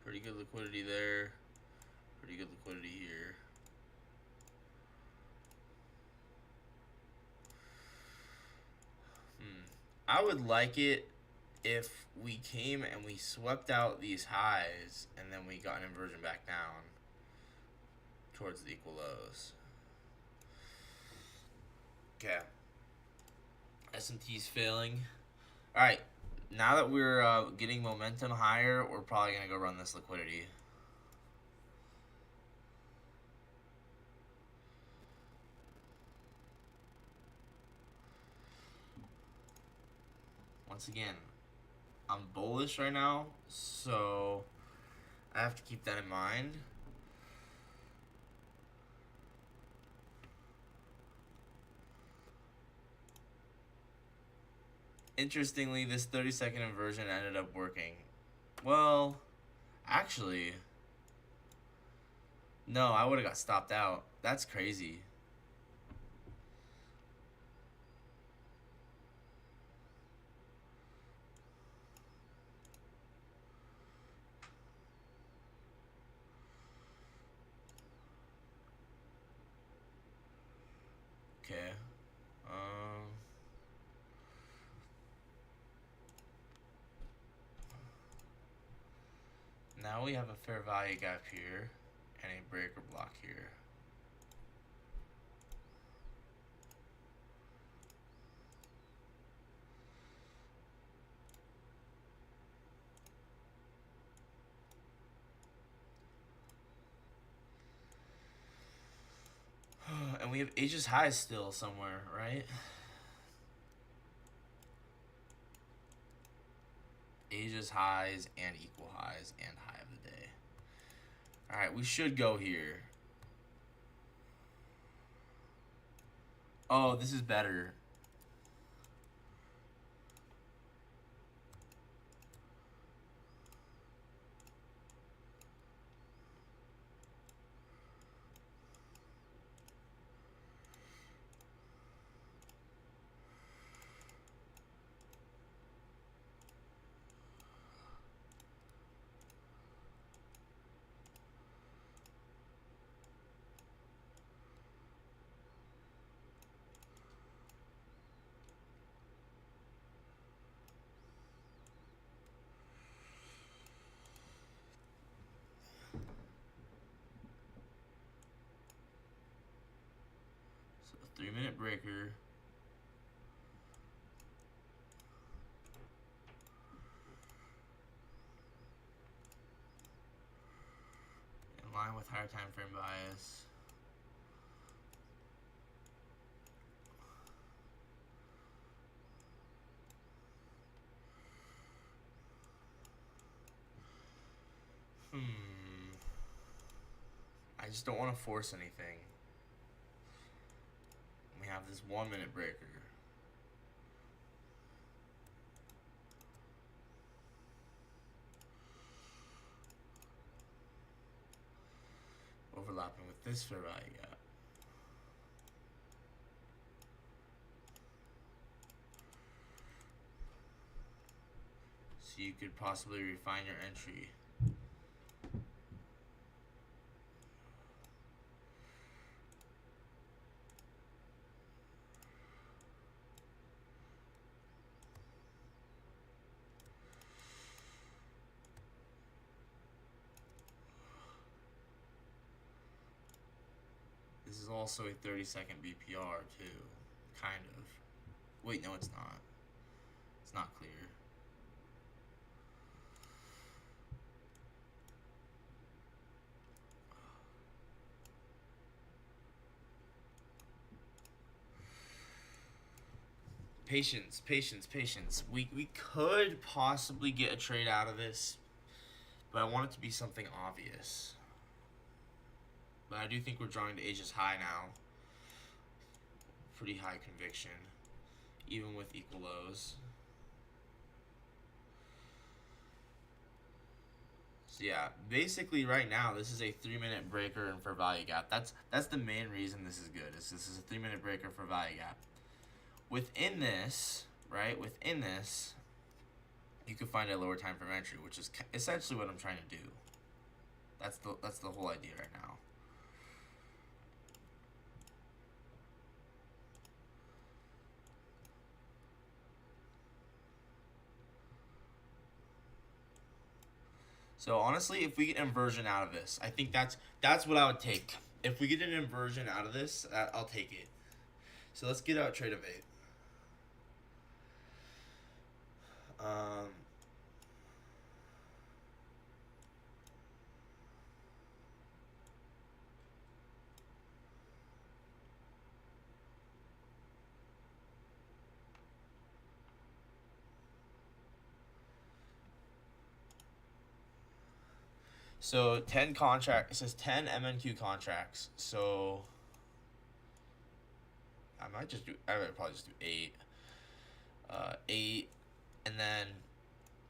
Pretty good liquidity there. Pretty good liquidity here. I would like it if we came and we swept out these highs and then we got an inversion back down towards the equal lows. Okay. S&T's failing. All right. Now that we're getting momentum higher, we're probably going to go run this liquidity. Once again, I'm bullish right now, so I have to keep that in mind. Interestingly, this 30-second inversion ended up working. Well, actually, no, I would have got stopped out. That's crazy. Okay. Now we have a fair value gap here and a breaker block here. And we have Asia's highs still somewhere, right? Asia's highs and equal highs and high of the day. All right, we should go here. Oh, this is better. So 3-minute breaker. with higher time frame bias. I just don't want to force anything. We have this 1 minute breaker. Overlapping with this fair value gap. So you could possibly refine your entry. This is also a 30-second BPR too, kind of. Wait, no, it's not. It's not clear. Patience, patience, patience. We could possibly get a trade out of this, but I want it to be something obvious. But I do think we're drawing to Asia's high now. Pretty high conviction, even with equal lows. So yeah, basically right now this is a 3-minute breaker and for value gap. That's the main reason this is good. This is a 3-minute breaker for value gap. Within this, right? Within this, you can find a lower time frame entry, which is essentially what I'm trying to do. That's the whole idea right now. So honestly, if we get inversion out of this, I think that's what I would take. If we get an inversion out of this, I'll take it. So let's get out trade of 8. So 10 contract. It says 10 MNQ contracts. So I would probably just do 8. 8, and then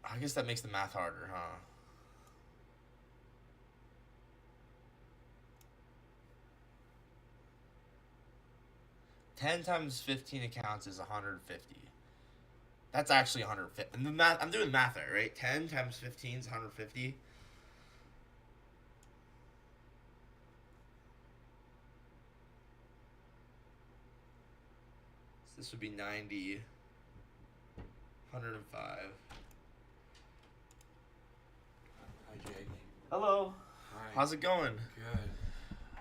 I guess that makes the math harder, huh? Ten times 15 accounts is 150. That's actually 150. And the math, I'm doing math there, right? 10 times 15 is 150. So this would be 90. 105. Hi, Jake. Hello. Hi. How's it going? Good.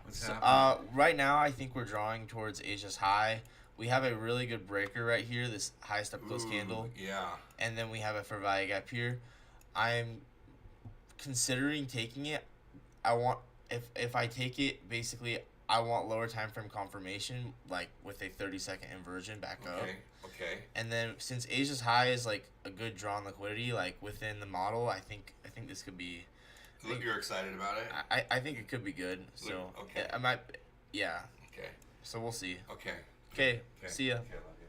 What's happening? Right now, I think we're drawing towards Asia's high. We have a really good breaker right here, this highest up close candle. Yeah. And then we have a fair value gap here. I'm considering taking it. I want, if I take it, basically, I want lower time frame confirmation, like with a 30-second inversion back up. Okay. And then since Asia's high is like a good draw on liquidity, like within the model, I think this could be. You're excited about it? I think it could be good. So okay. I might, yeah. Okay. So we'll see. Okay. Okay. See ya. Okay, love you.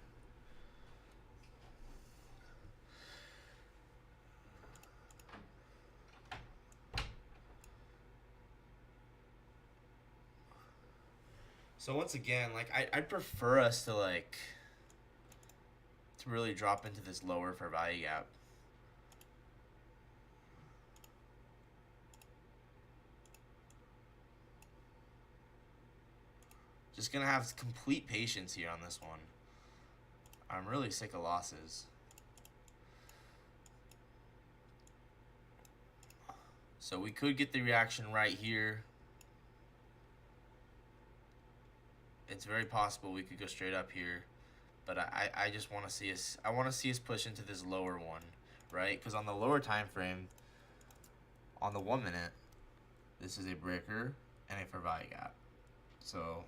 So once again, like I'd prefer us to like to really drop into this lower fair value gap. Just gonna have complete patience here on this one. I'm really sick of losses. So we could get the reaction right here. It's very possible we could go straight up here, but I just want to see us. I want to see us push into this lower one, right? Because on the lower time frame, on the 1 minute, this is a breaker, value gap. So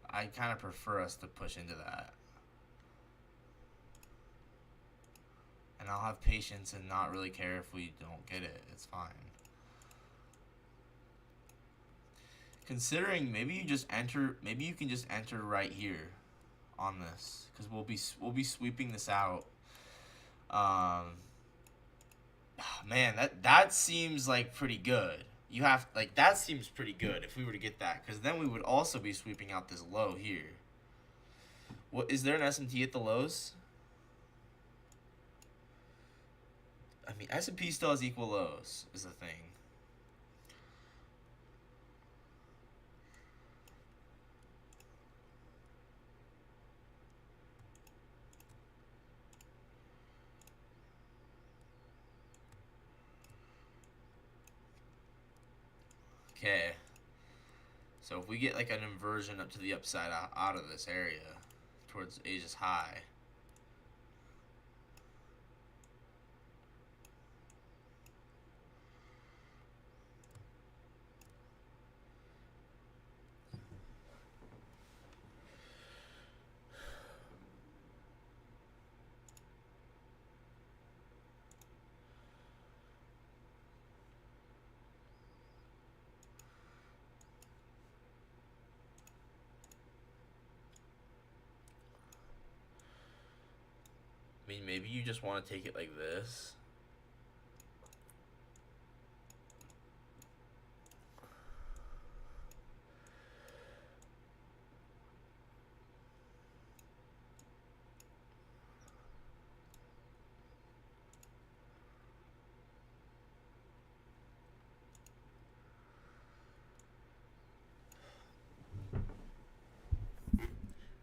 I kind of prefer us to push into that. And I'll have patience and not really care if we don't get it. It's fine. Considering maybe you can just enter right here on this, because we'll be sweeping this out. Man, that seems like pretty good. That seems pretty good if we were to get that, because then we would also be sweeping out this low here. What is there an S&T at the lows? I mean, S&P still has equal lows is the thing. Okay. So if we get like an inversion up to the upside out of this area towards Asia's high. I mean, maybe you just want to take it like this.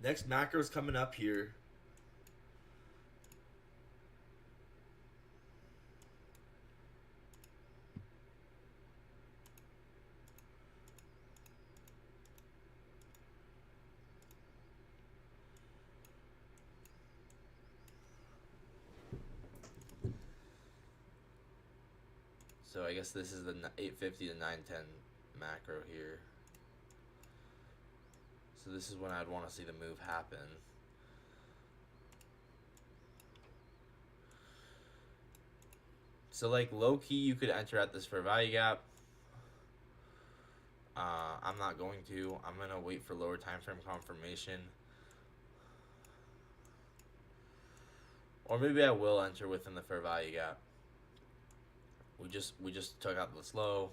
Next macro's coming up here. So I guess this is the 850 to 910 macro here. So this is when I'd want to see the move happen. So like low key, you could enter at this fair value gap. I'm not going to. I'm gonna wait for lower time frame confirmation. Or maybe I will enter within the fair value gap. We just took out this low.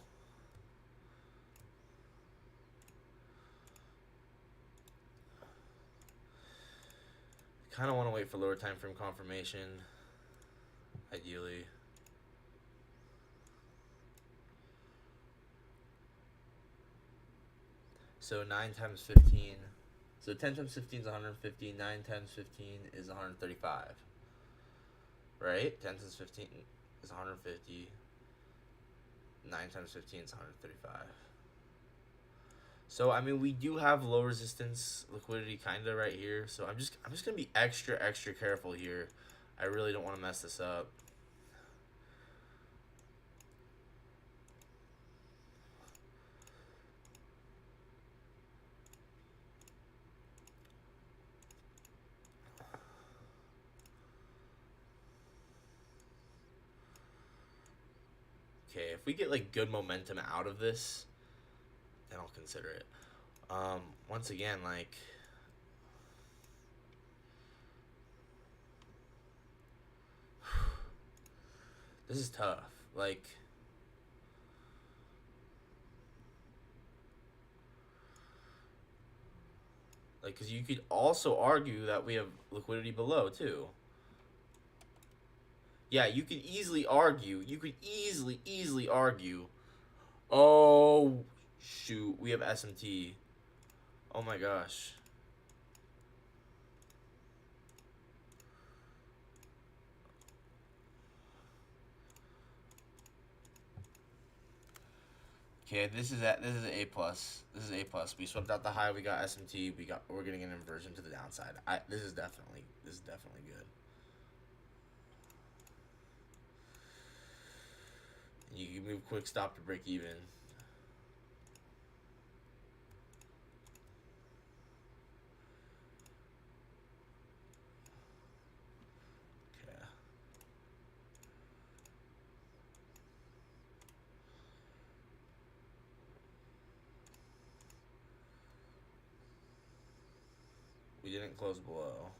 Kind of want to wait for lower time frame confirmation, ideally. So 9 times 15. So 10 times 15 is 150. 9 times 15 is 135. Right? 10 times 15 is 150. 9 times 15 is 135. So I mean, we do have low resistance liquidity kinda right here. So I'm just gonna be extra careful here. I really don't want to mess this up. Okay, if we get like good momentum out of this, then I'll consider it. Once again, like this is tough. Like because you could also argue that we have liquidity below too. Yeah, you could easily argue. You could easily argue. Oh shoot, we have SMT. Oh my gosh. Okay, this is an A plus. This is A plus. We swept out the high. We got SMT. We're getting an inversion to the downside. This is definitely good. You can move quick stop to break even. We didn't close below.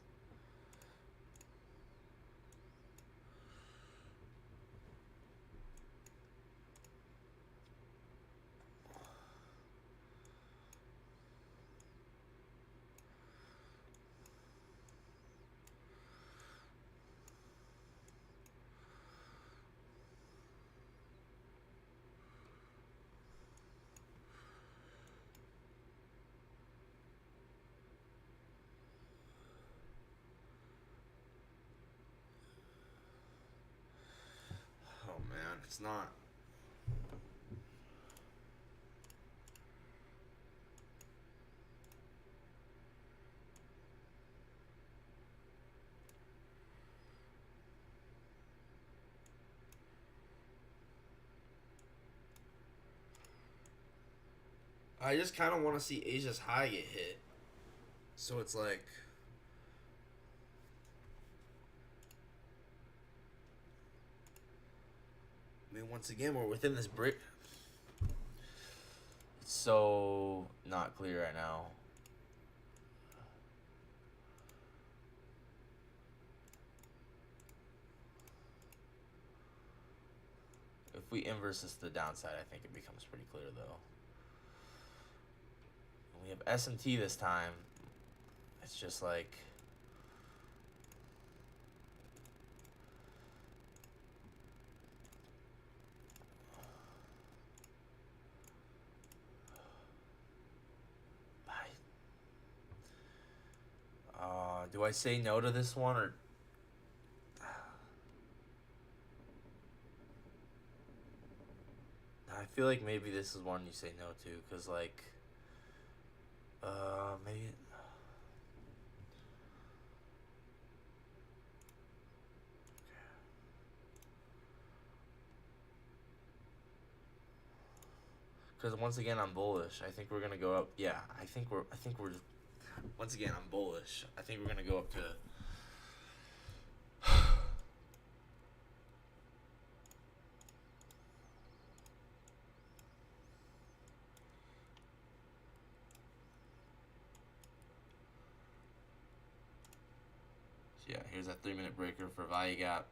Oh man, it's not. I just kind of want to see Asia's high get hit. So it's like. I mean, once again, we're within this break. It's so not clear right now. If we inverse this to the downside, I think it becomes pretty clear, though. We have S&T this time. It's just like... do I say no to this one, or... I feel like maybe this is one you say no to, because, like... maybe... Because once again, I'm bullish. I think we're gonna go up. Yeah, I think we're. Once again, I'm bullish. I think we're gonna go up to. So yeah, here's that 3-minute breaker for value gap.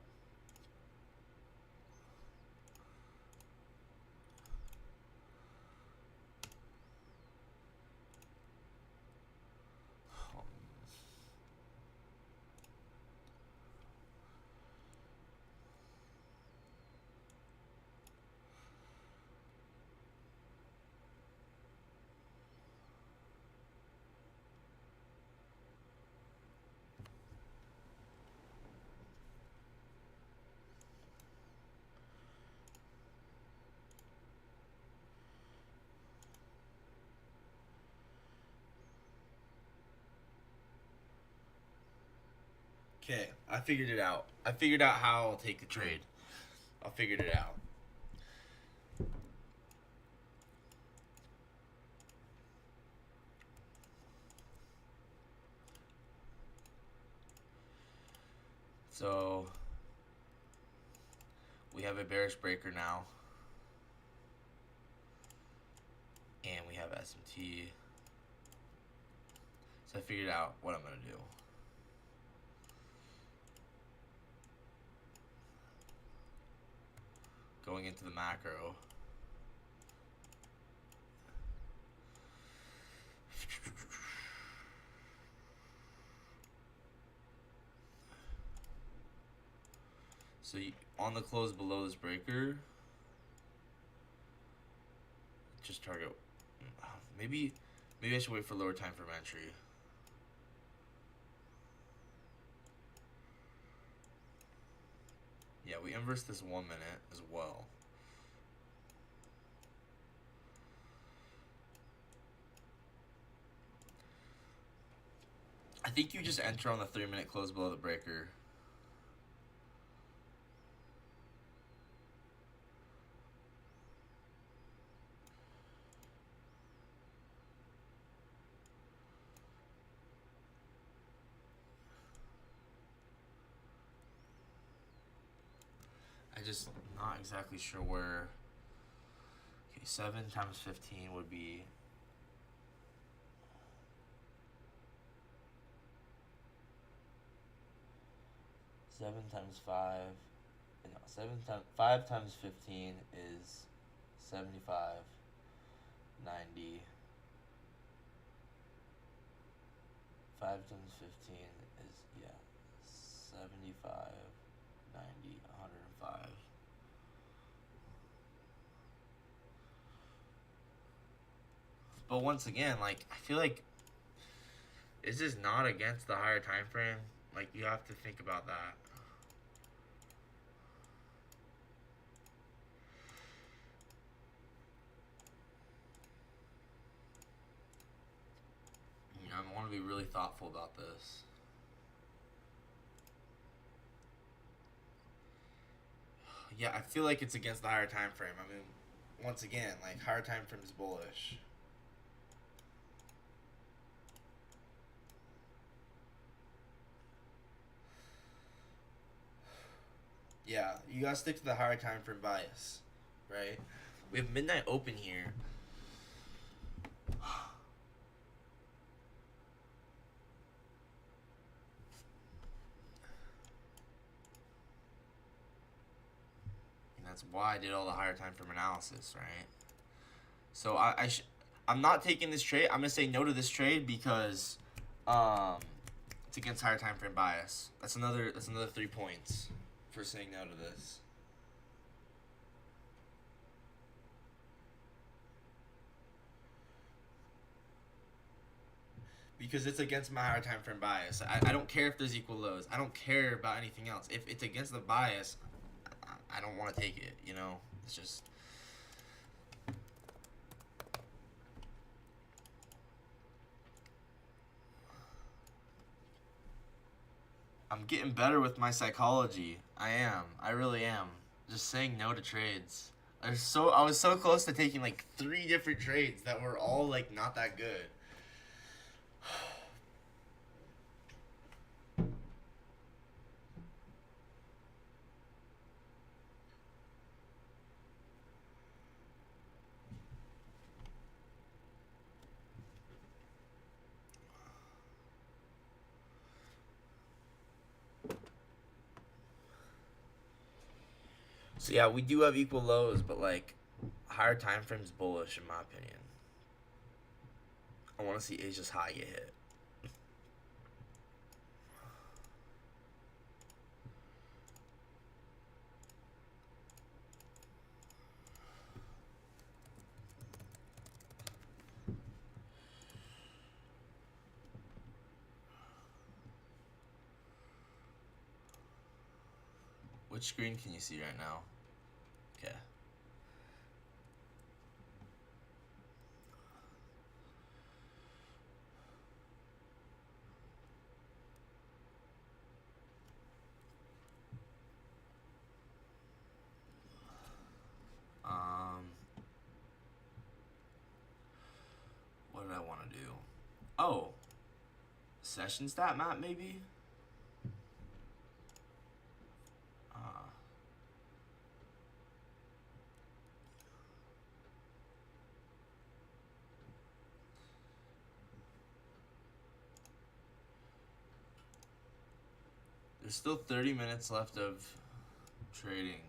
Okay, I figured it out. I figured out how I'll take the trade. I figured it out. So we have a bearish breaker now, and we have S&T. So I figured out what I'm gonna do. Going into the macro. So on the close below this breaker, just target. Maybe I should wait for lower time frame entry. Yeah, we inverse this 1 minute as well. I think you just enter on the 3-minute close below the breaker. I just not exactly sure where. Okay, 7 times 15 would be 7 times 5. No, 5 times 15 is 75. 90. 5 times 15 is, yeah, 75, 90, 105. But once again, like, I feel like this is not against the higher time frame. Like, you have to think about that. You know, I want to be really thoughtful about this. Yeah, I feel like it's against the higher time frame. I mean, once again, like, higher time frame is bullish. Yeah, you gotta stick to the higher time frame bias, right? We have midnight open here. And that's why I did all the higher time frame analysis, right? So I'm not taking this trade. I'm gonna say no to this trade because it's against higher time frame bias. That's another 3 points for saying no to this. Because it's against my higher time frame bias. I don't care if there's equal lows. I don't care about anything else. If it's against the bias, I don't want to take it, you know? It's just... I'm getting better with my psychology. I am. I really am. Just saying no to trades. I was so close to taking like 3 different trades that were all like not that good. So yeah, we do have equal lows, but like higher time frames bullish in my opinion. I want to see Asia's high get hit. Which screen can you see right now? Okay. What did I want to do? Oh, session stat map maybe? There's still 30 minutes left of trading.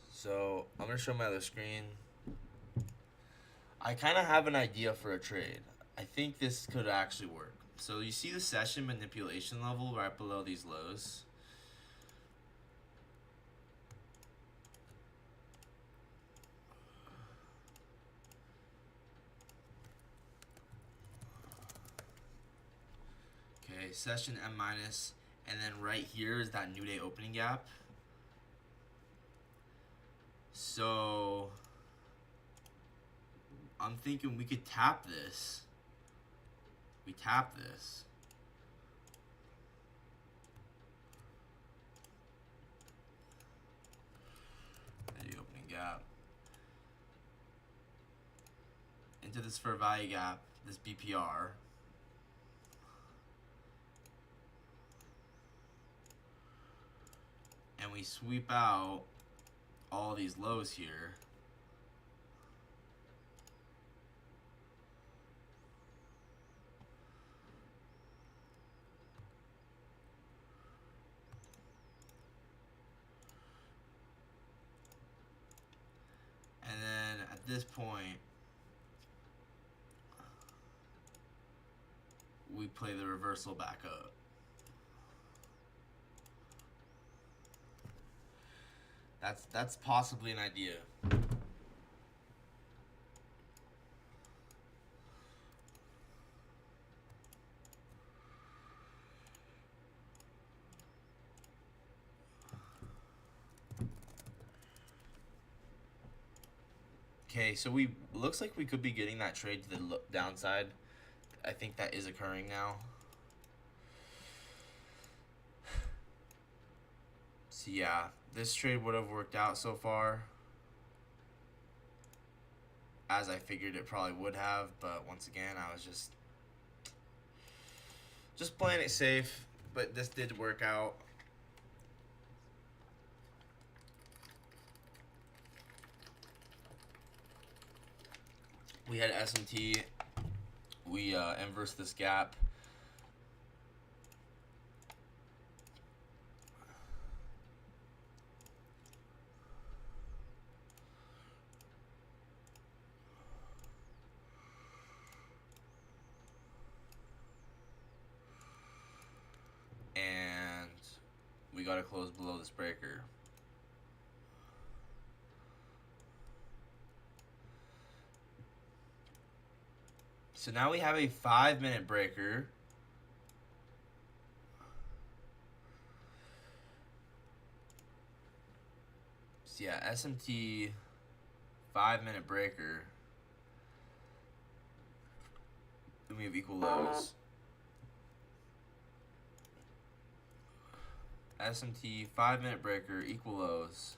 So I'm gonna show my other screen. I kind of have an idea for a trade. I think this could actually work. So you see the session manipulation level right below these lows? Okay, session M minus, and then right here is that new day opening gap. So I'm thinking we could tap this. We tap this. The opening gap. Into this fair value gap, this BPR. And we sweep out all these lows here. this point, we play the reversal back up. That's possibly an idea. Okay, so looks like we could be getting that trade to the downside. I think that is occurring now. So yeah, this trade would have worked out so far, as I figured it probably would have, but once again, I was just playing it safe, but this did work out. We had SMT. We inversed this gap. And we got to close below this breaker. So now we have a 5-minute breaker. So yeah, SMT 5-minute breaker. Then we have equal lows. SMT 5-minute breaker, equal lows.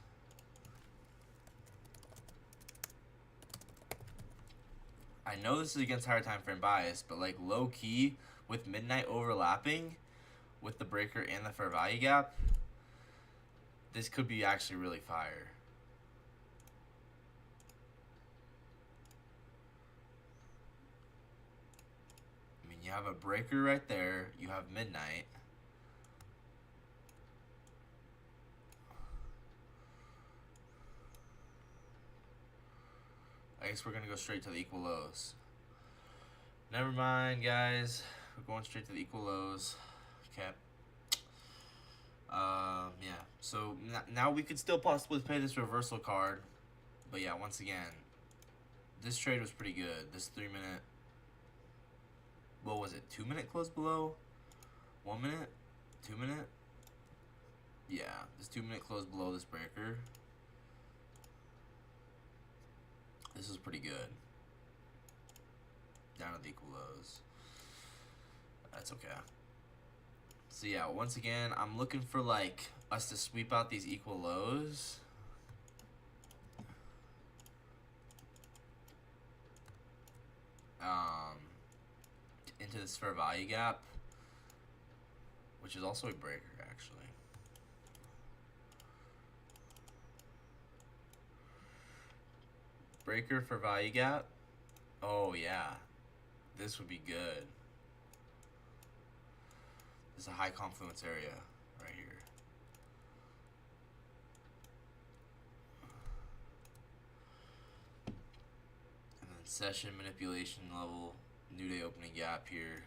I know this is against higher time frame bias, but like low key with midnight overlapping with the breaker and the fair value gap, this could be actually really fire. I mean, you have a breaker right there, you have midnight. I guess we're going to go straight to the equal lows. Never mind, guys. We're going straight to the equal lows. Okay. Yeah. So now we could still possibly play this reversal card. But yeah, once again, this trade was pretty good. This 3-minute, what was it? 2-minute close below? 1 minute? 2 minute? Yeah, this 2-minute close below this breaker. This is pretty good. Down to the equal lows. That's okay. So yeah, once again, I'm looking for like us to sweep out these equal lows. Into this fair value gap, which is also a breaker actually. Breaker for value gap. Oh yeah, this would be good. This is a high confluence area right here. And then session manipulation level, new day opening gap here.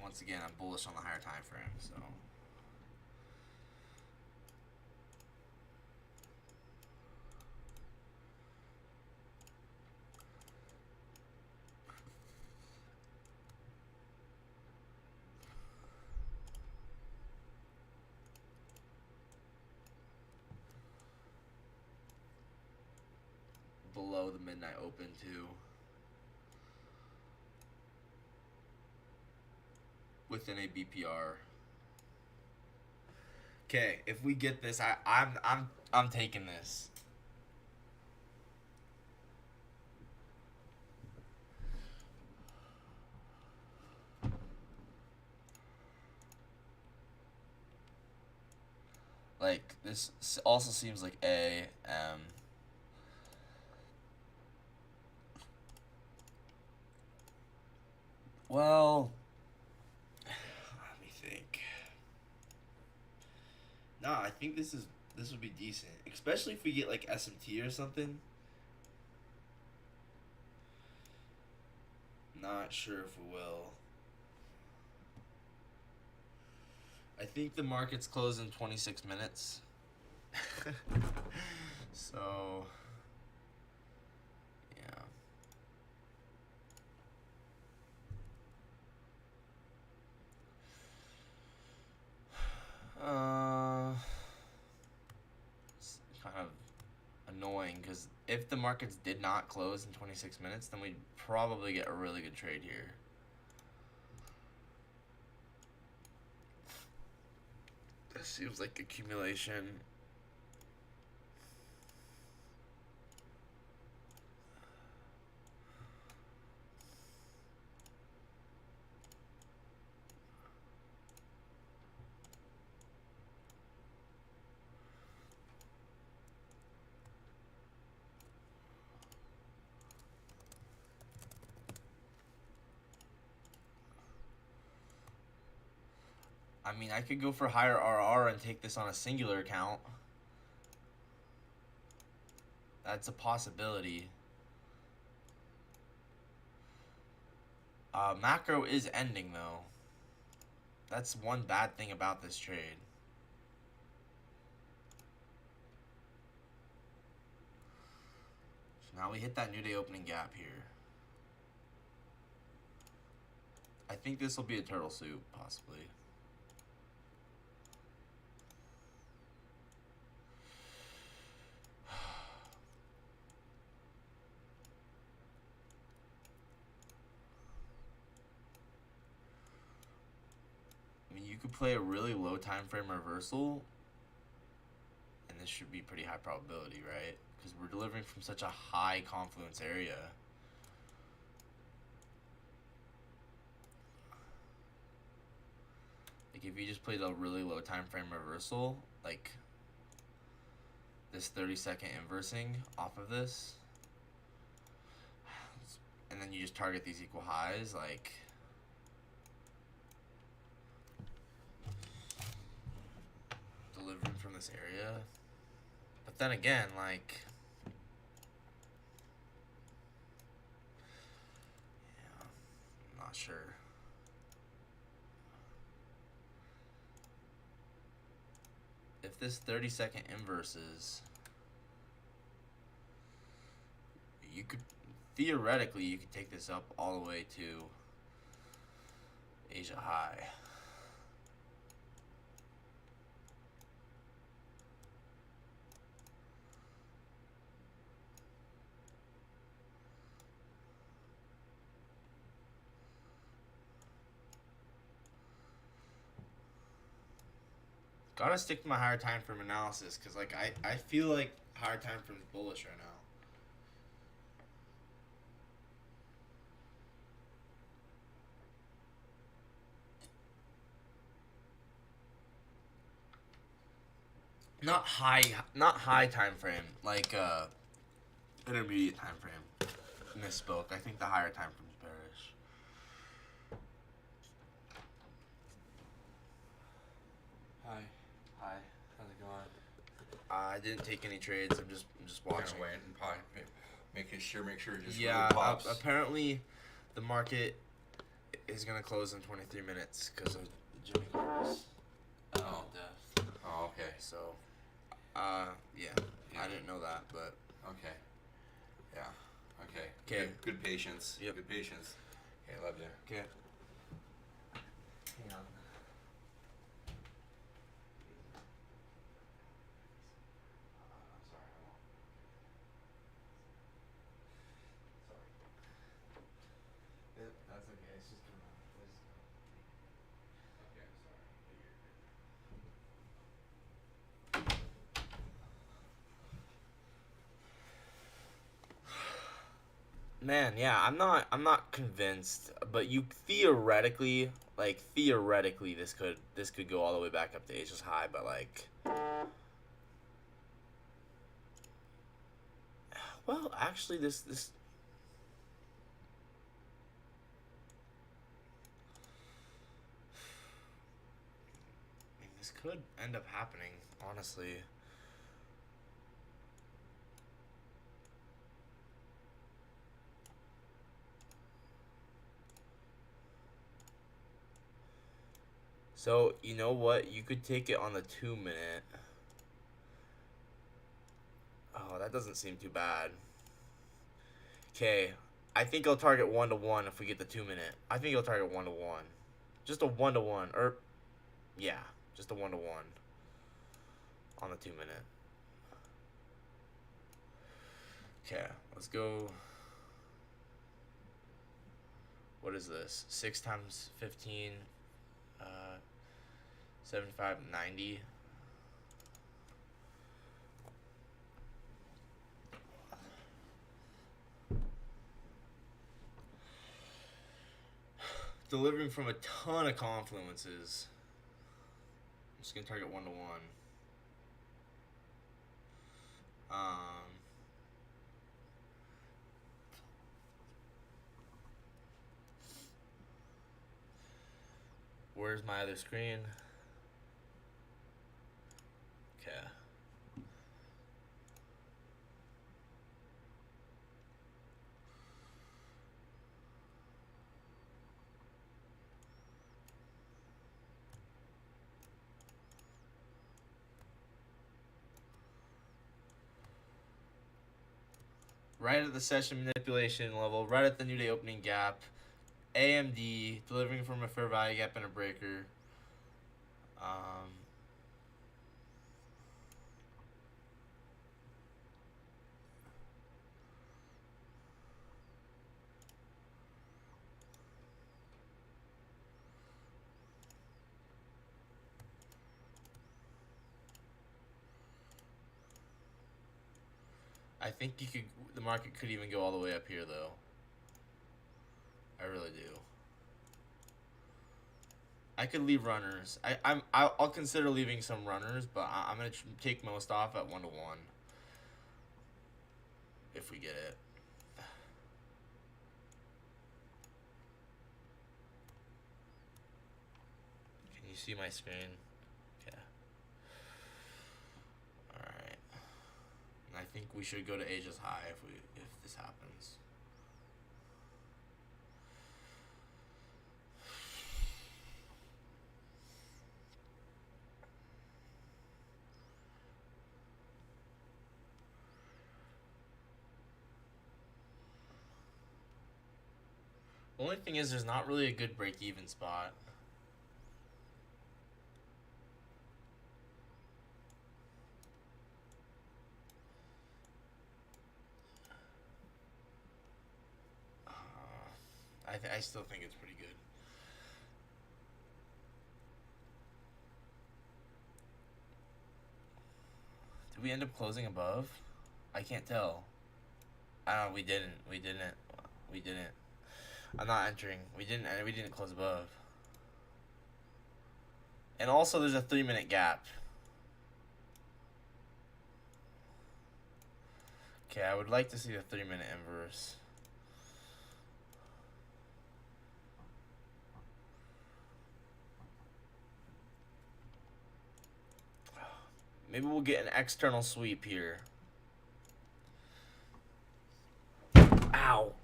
Once again, I'm bullish on the higher time frame, so. Below the midnight open too. Within a BPR. Okay, if we get this, I'm I'm taking this. Like, this also seems like A, M. Well, let me think. Nah, I think this would be decent, especially if we get like SMT or something. Not sure if we will. I think the market's closed in 26 minutes. So, yeah. It's kind of annoying because if the markets did not close in 26 minutes, then we'd probably get a really good trade here. This seems like accumulation. I mean, I could go for higher RR and take this on a singular account. That's a possibility. Macro is ending, though. That's one bad thing about this trade. So now we hit that new day opening gap here. I think this will be a turtle soup, possibly. I mean, you could play a really low time frame reversal, and this should be pretty high probability, right? Because we're delivering from such a high confluence area. Like, if you just played a really low time frame reversal, like this 30-second inversing off of this, and then you just target these equal highs, like, delivering from this area. But then again, like, yeah, I'm not sure. If this 30-second inverses, you could, theoretically, you could take this up all the way to Asia high. Gotta stick to my higher time frame analysis because, like, I feel like higher time frame is bullish right now. Not high time frame, like intermediate time frame. Misspoke. I think the higher time frame is bearish. Hi. Hi. How's it going? I didn't take any trades. I'm just watching. Wait and probably make sure it just Yeah. really pops. Apparently, the market is gonna close in 23 minutes because of Jimmy Carter's death. Oh, okay. So, yeah. I didn't know that, but okay. Yeah. Okay. Okay. Good patience. Yep. Good patience. Okay, love you. okay. Hang on. That's okay. It's just coming out. Okay, sorry. Man, yeah, I'm not convinced, but you theoretically this could go all the way back up to Ages High, but like, well, actually this I mean, this could end up happening, honestly. So, you know what? You could take it on the 2 minute. Oh, that doesn't seem too bad. Okay, I think I'll target 1 to 1 if we get the 2 minute. I think I'll target 1 to 1. Just a 1 to 1. Or, yeah, just a 1 to 1 on the 2 minute. Okay, let's go. What is this? 6 times 15, 75, 90. Delivering from a ton of confluences. I'm just gonna target 1 to 1. Where's my other screen? Okay. Right at the session manipulation level, right at the new day opening gap. AMD delivering from a fair value gap and a breaker. I think the market could even go all the way up here though. I really do. I could leave runners. I'll consider leaving some runners, but I'm gonna take most off at 1 to 1 if we get it. Can you see my screen? Okay. All right. And I think we should go to Ages High if this happens. Only thing is, there's not really a good break-even spot. I still think it's pretty good. Did we end up closing above? I can't tell. We didn't. We didn't. We didn't. I'm not entering. We didn't close above. And also, there's a 3 minute gap. Okay, I would like to see the 3 minute inverse. Maybe we'll get an external sweep here. Ow.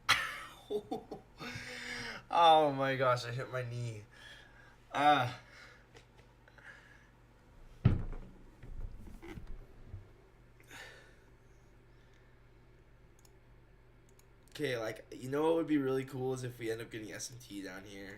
Ow. Oh my gosh, I hit my knee. Okay, like, you know what would be really cool is if we end up getting SMT down here.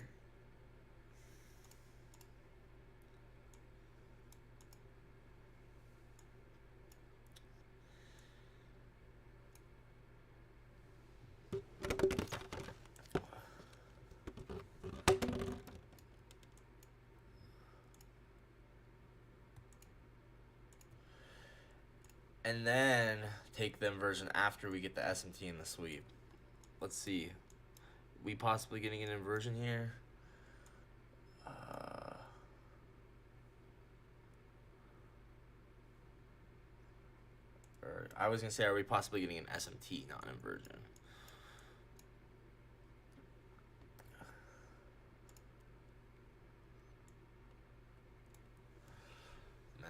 and then take the inversion after we get the SMT and the sweep. Let's see. We possibly getting an inversion here? Or I was gonna say, are we possibly getting an SMT, not an inversion? Man.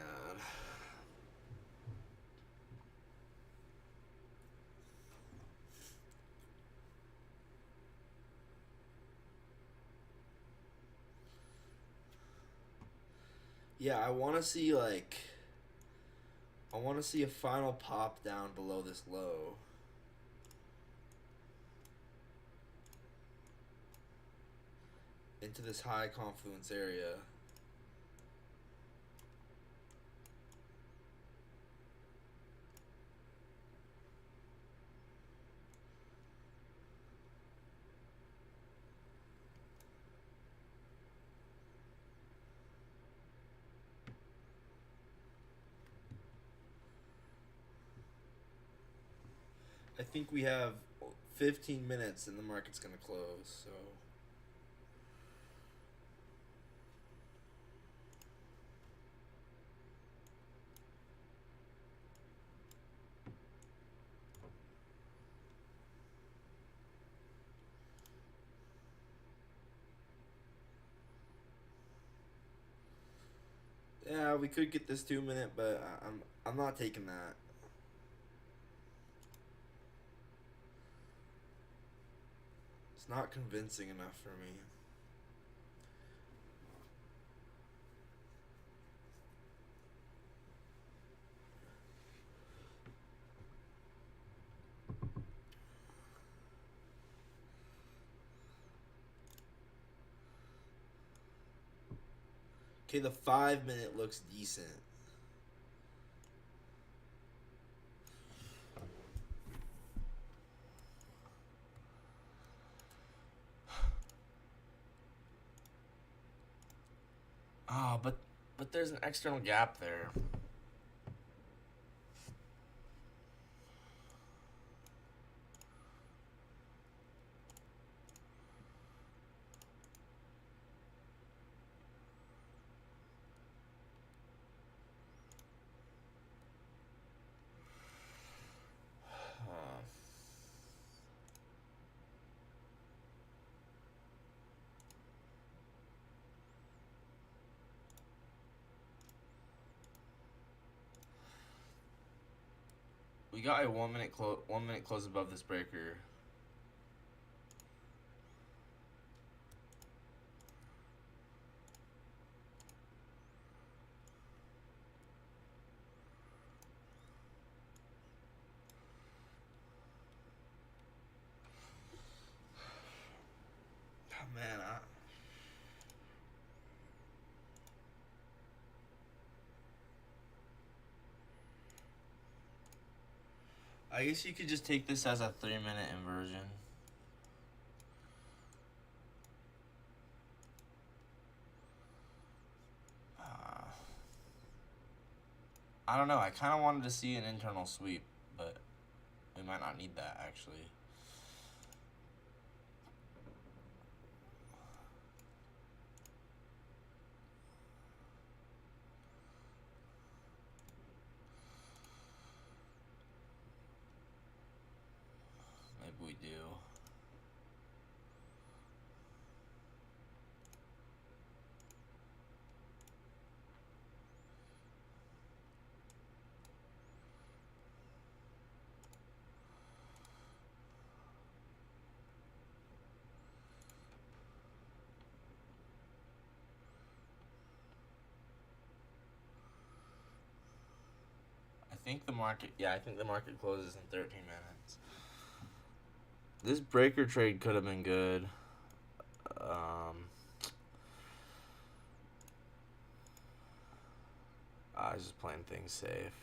Yeah, I want to see a final pop down below this low. Into this high confluence area. I think we have 15 minutes and the market's going to close, so. Yeah, we could get this 2 minute, but I'm not taking that. It's not convincing enough for me. Okay, the 5 minute looks decent. Ah, but there's an external gap there. We got a 1 minute close above this breaker. Oh, man, I guess you could just take this as a 3 minute inversion. I don't know. I kind of wanted to see an internal sweep, but we might not need that actually. Maybe we do. I think the market closes in 13 minutes. This breaker trade could have been good. I was just playing things safe.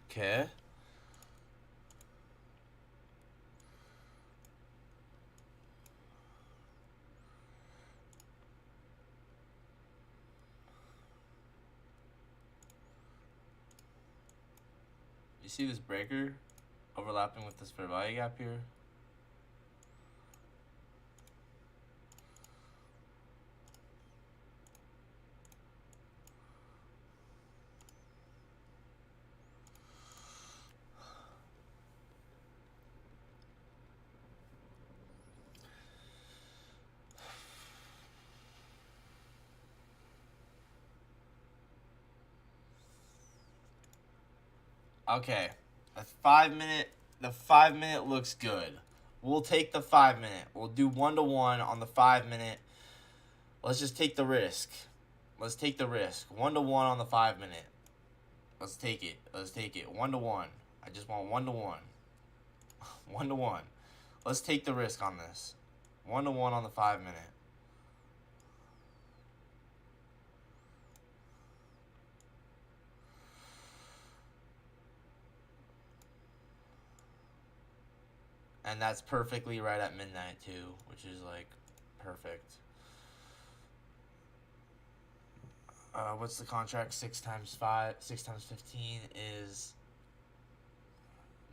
Okay. see this breaker overlapping with this fair value gap here? Okay, the 5 minute looks good. We'll take the 5 minute. We'll do 1-to-1 on the 5 minute. Let's just take the risk. Let's take the risk. 1-to-1 on the 5 minute. Let's take it. 1-to-1. I just want 1-to-1. 1-to-1. Let's take the risk on this. 1-to-1 on the 5 minute. And that's perfectly right at midnight too, which is like perfect. What's the contract? 6 times 15 is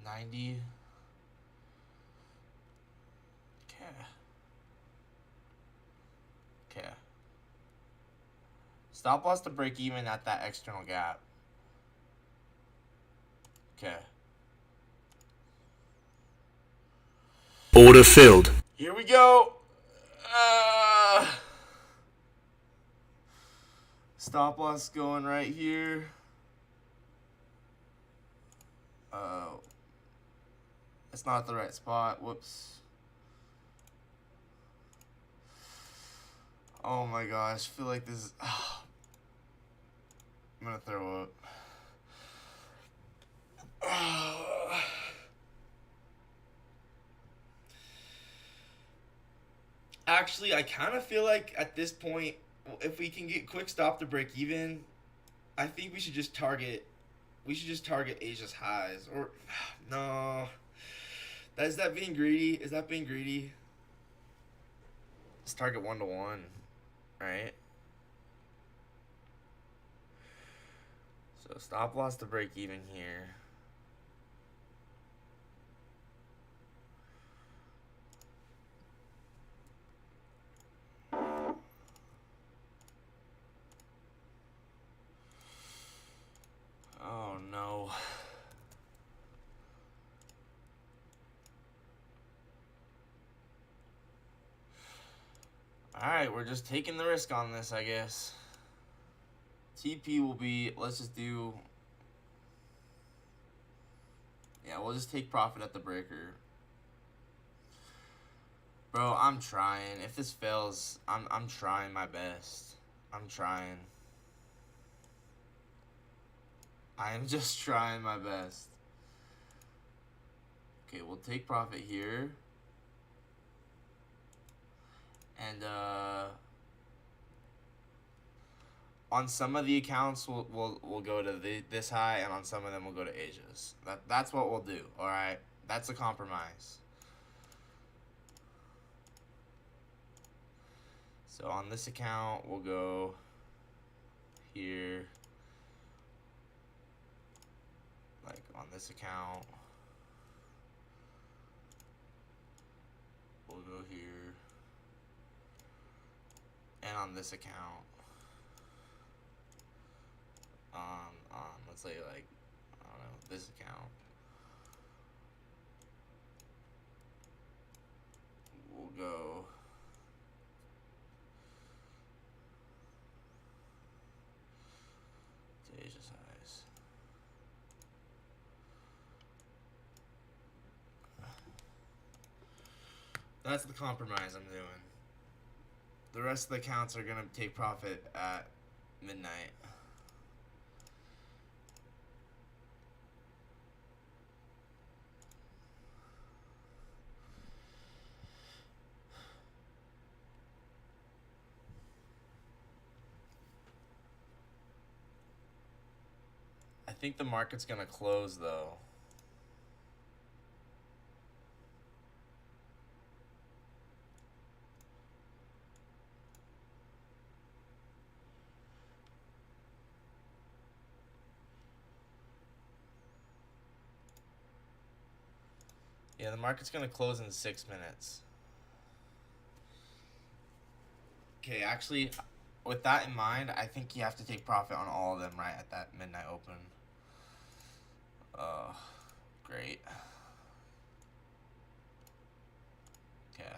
90. Okay. Stop loss to break even at that external gap. Okay. Order filled. Here we go. Stop loss going right here. It's not the right spot. Whoops. Oh my gosh. I feel like this is... I'm gonna throw up. Actually, I kind of feel like at this point, if we can get quick stop to break even, I think we should just target Asia's highs. Or no, is that being greedy? Is that being greedy? Let's target 1-to-1, right? So stop loss to break even here. Oh no. Alright, we're just taking the risk on this, I guess. TP will be, let's just do... Yeah, we'll just take profit at the breaker. Bro, I'm trying. If this fails, I'm trying my best. I'm trying. I am just trying my best. Okay, we'll take profit here. And on some of the accounts we'll go to this high, and on some of them we'll go to Asia's. That's what we'll do. All right, that's a compromise. So on this account we'll go here. Like on this account we'll go here. And on this account, let's say like, I don't know, this account, we'll go to Asia's highs. That's the compromise I'm doing. The rest of the accounts are going to take profit at midnight. I think the market's going to close though. Yeah, the market's gonna close in 6 minutes. Okay, actually, with that in mind, I think you have to take profit on all of them right at that midnight open. Great. Okay.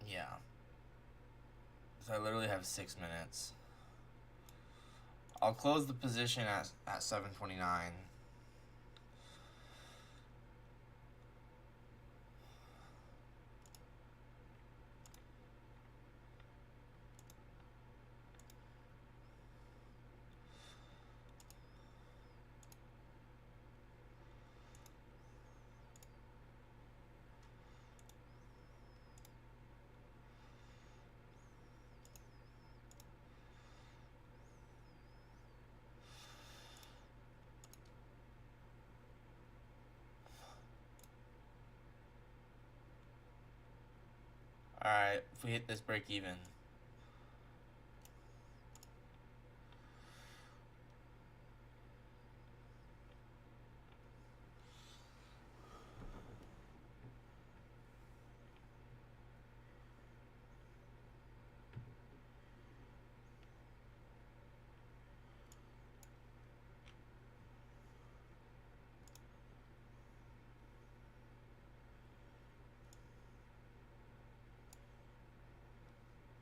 Yeah. So I literally have 6 minutes. I'll close the position at 7:29. Alright, if we hit this break even.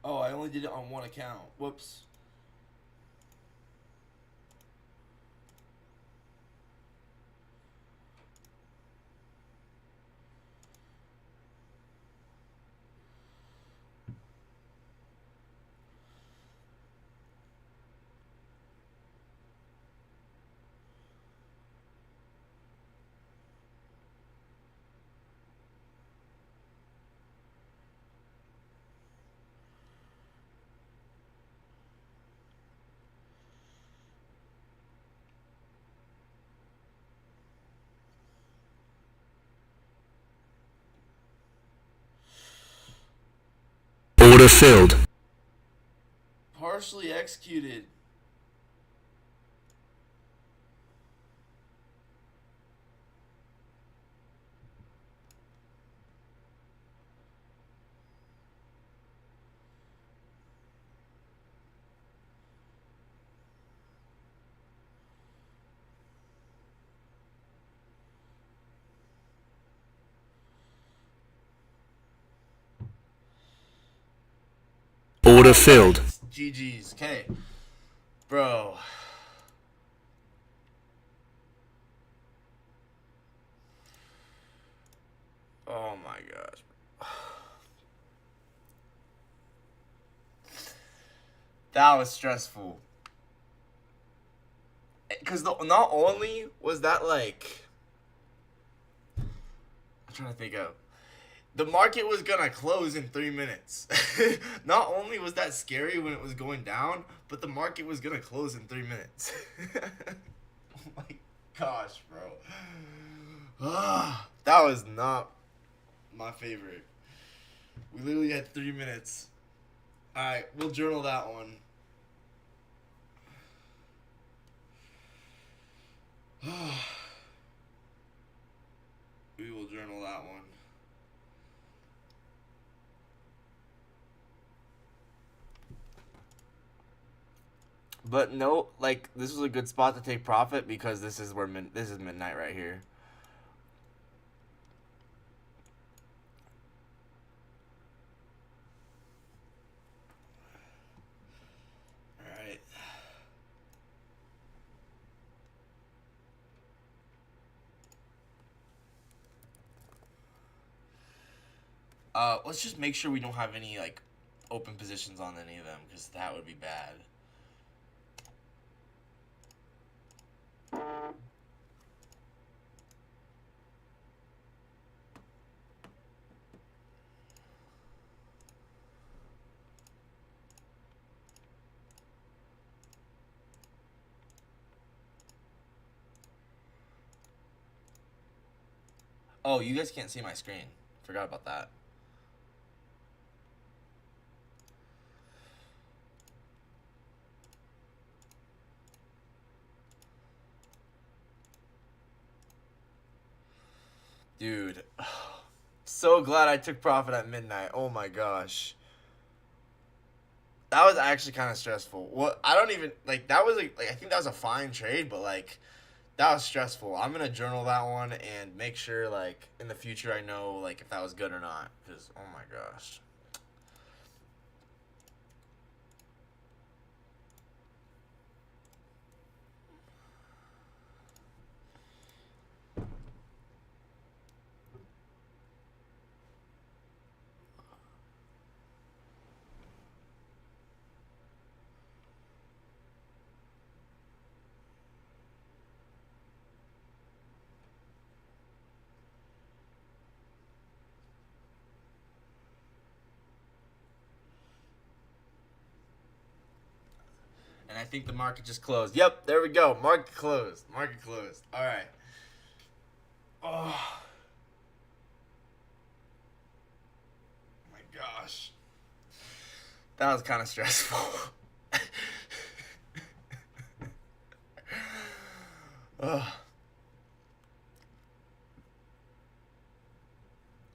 Oh, I only did it on one account. Whoops. Order filled. Partially executed. Order filled. GG's. Okay. Bro. Oh my gosh. That was stressful. Because not only was that like... I'm trying to think of... The market was gonna close in 3 minutes. Not only was that scary when it was going down, but the market was gonna close in 3 minutes. Oh my gosh, bro. That was not my favorite. We literally had 3 minutes. Alright, we'll journal that one. We will journal that one. But no, like this was a good spot to take profit because this is where this is midnight right here. All right. Let's just make sure we don't have any like open positions on any of them, because that would be bad. Oh, you guys can't see my screen. Forgot about that. Dude, so glad I took profit at midnight. Oh my gosh. That was actually kind of stressful. What, I don't even like that was like I think that was a fine trade, but like that was stressful. I'm gonna journal that one and make sure like in the future I know like if that was good or not. Cause oh my gosh. And I think the market just closed. Yep, there we go. Market closed. Market closed. All right. Oh my gosh. That was kind of stressful. Ugh.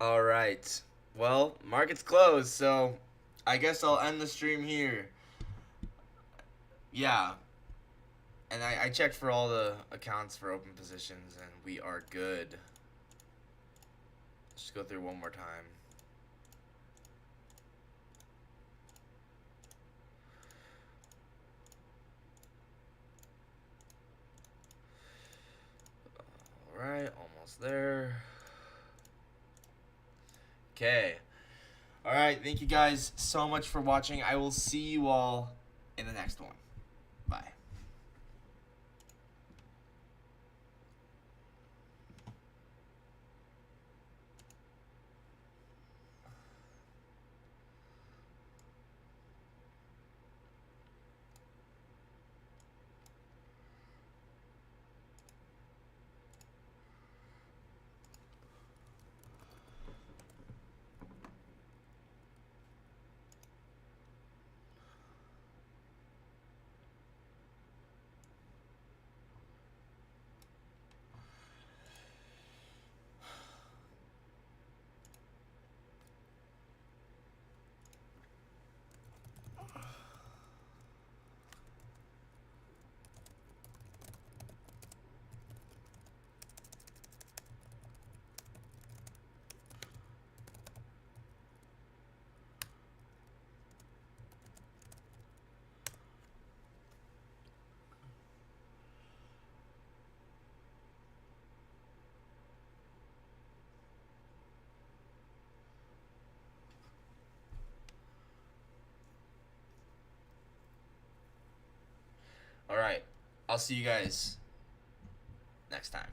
All right. Well, market's closed, so I guess I'll end the stream here. Yeah. And I checked for all the accounts for open positions, and we are good. Let's just go through one more time. All right, almost there. Okay. All right, thank you guys so much for watching. I will see you all in the next one. Bye. All right. I'll see you guys next time.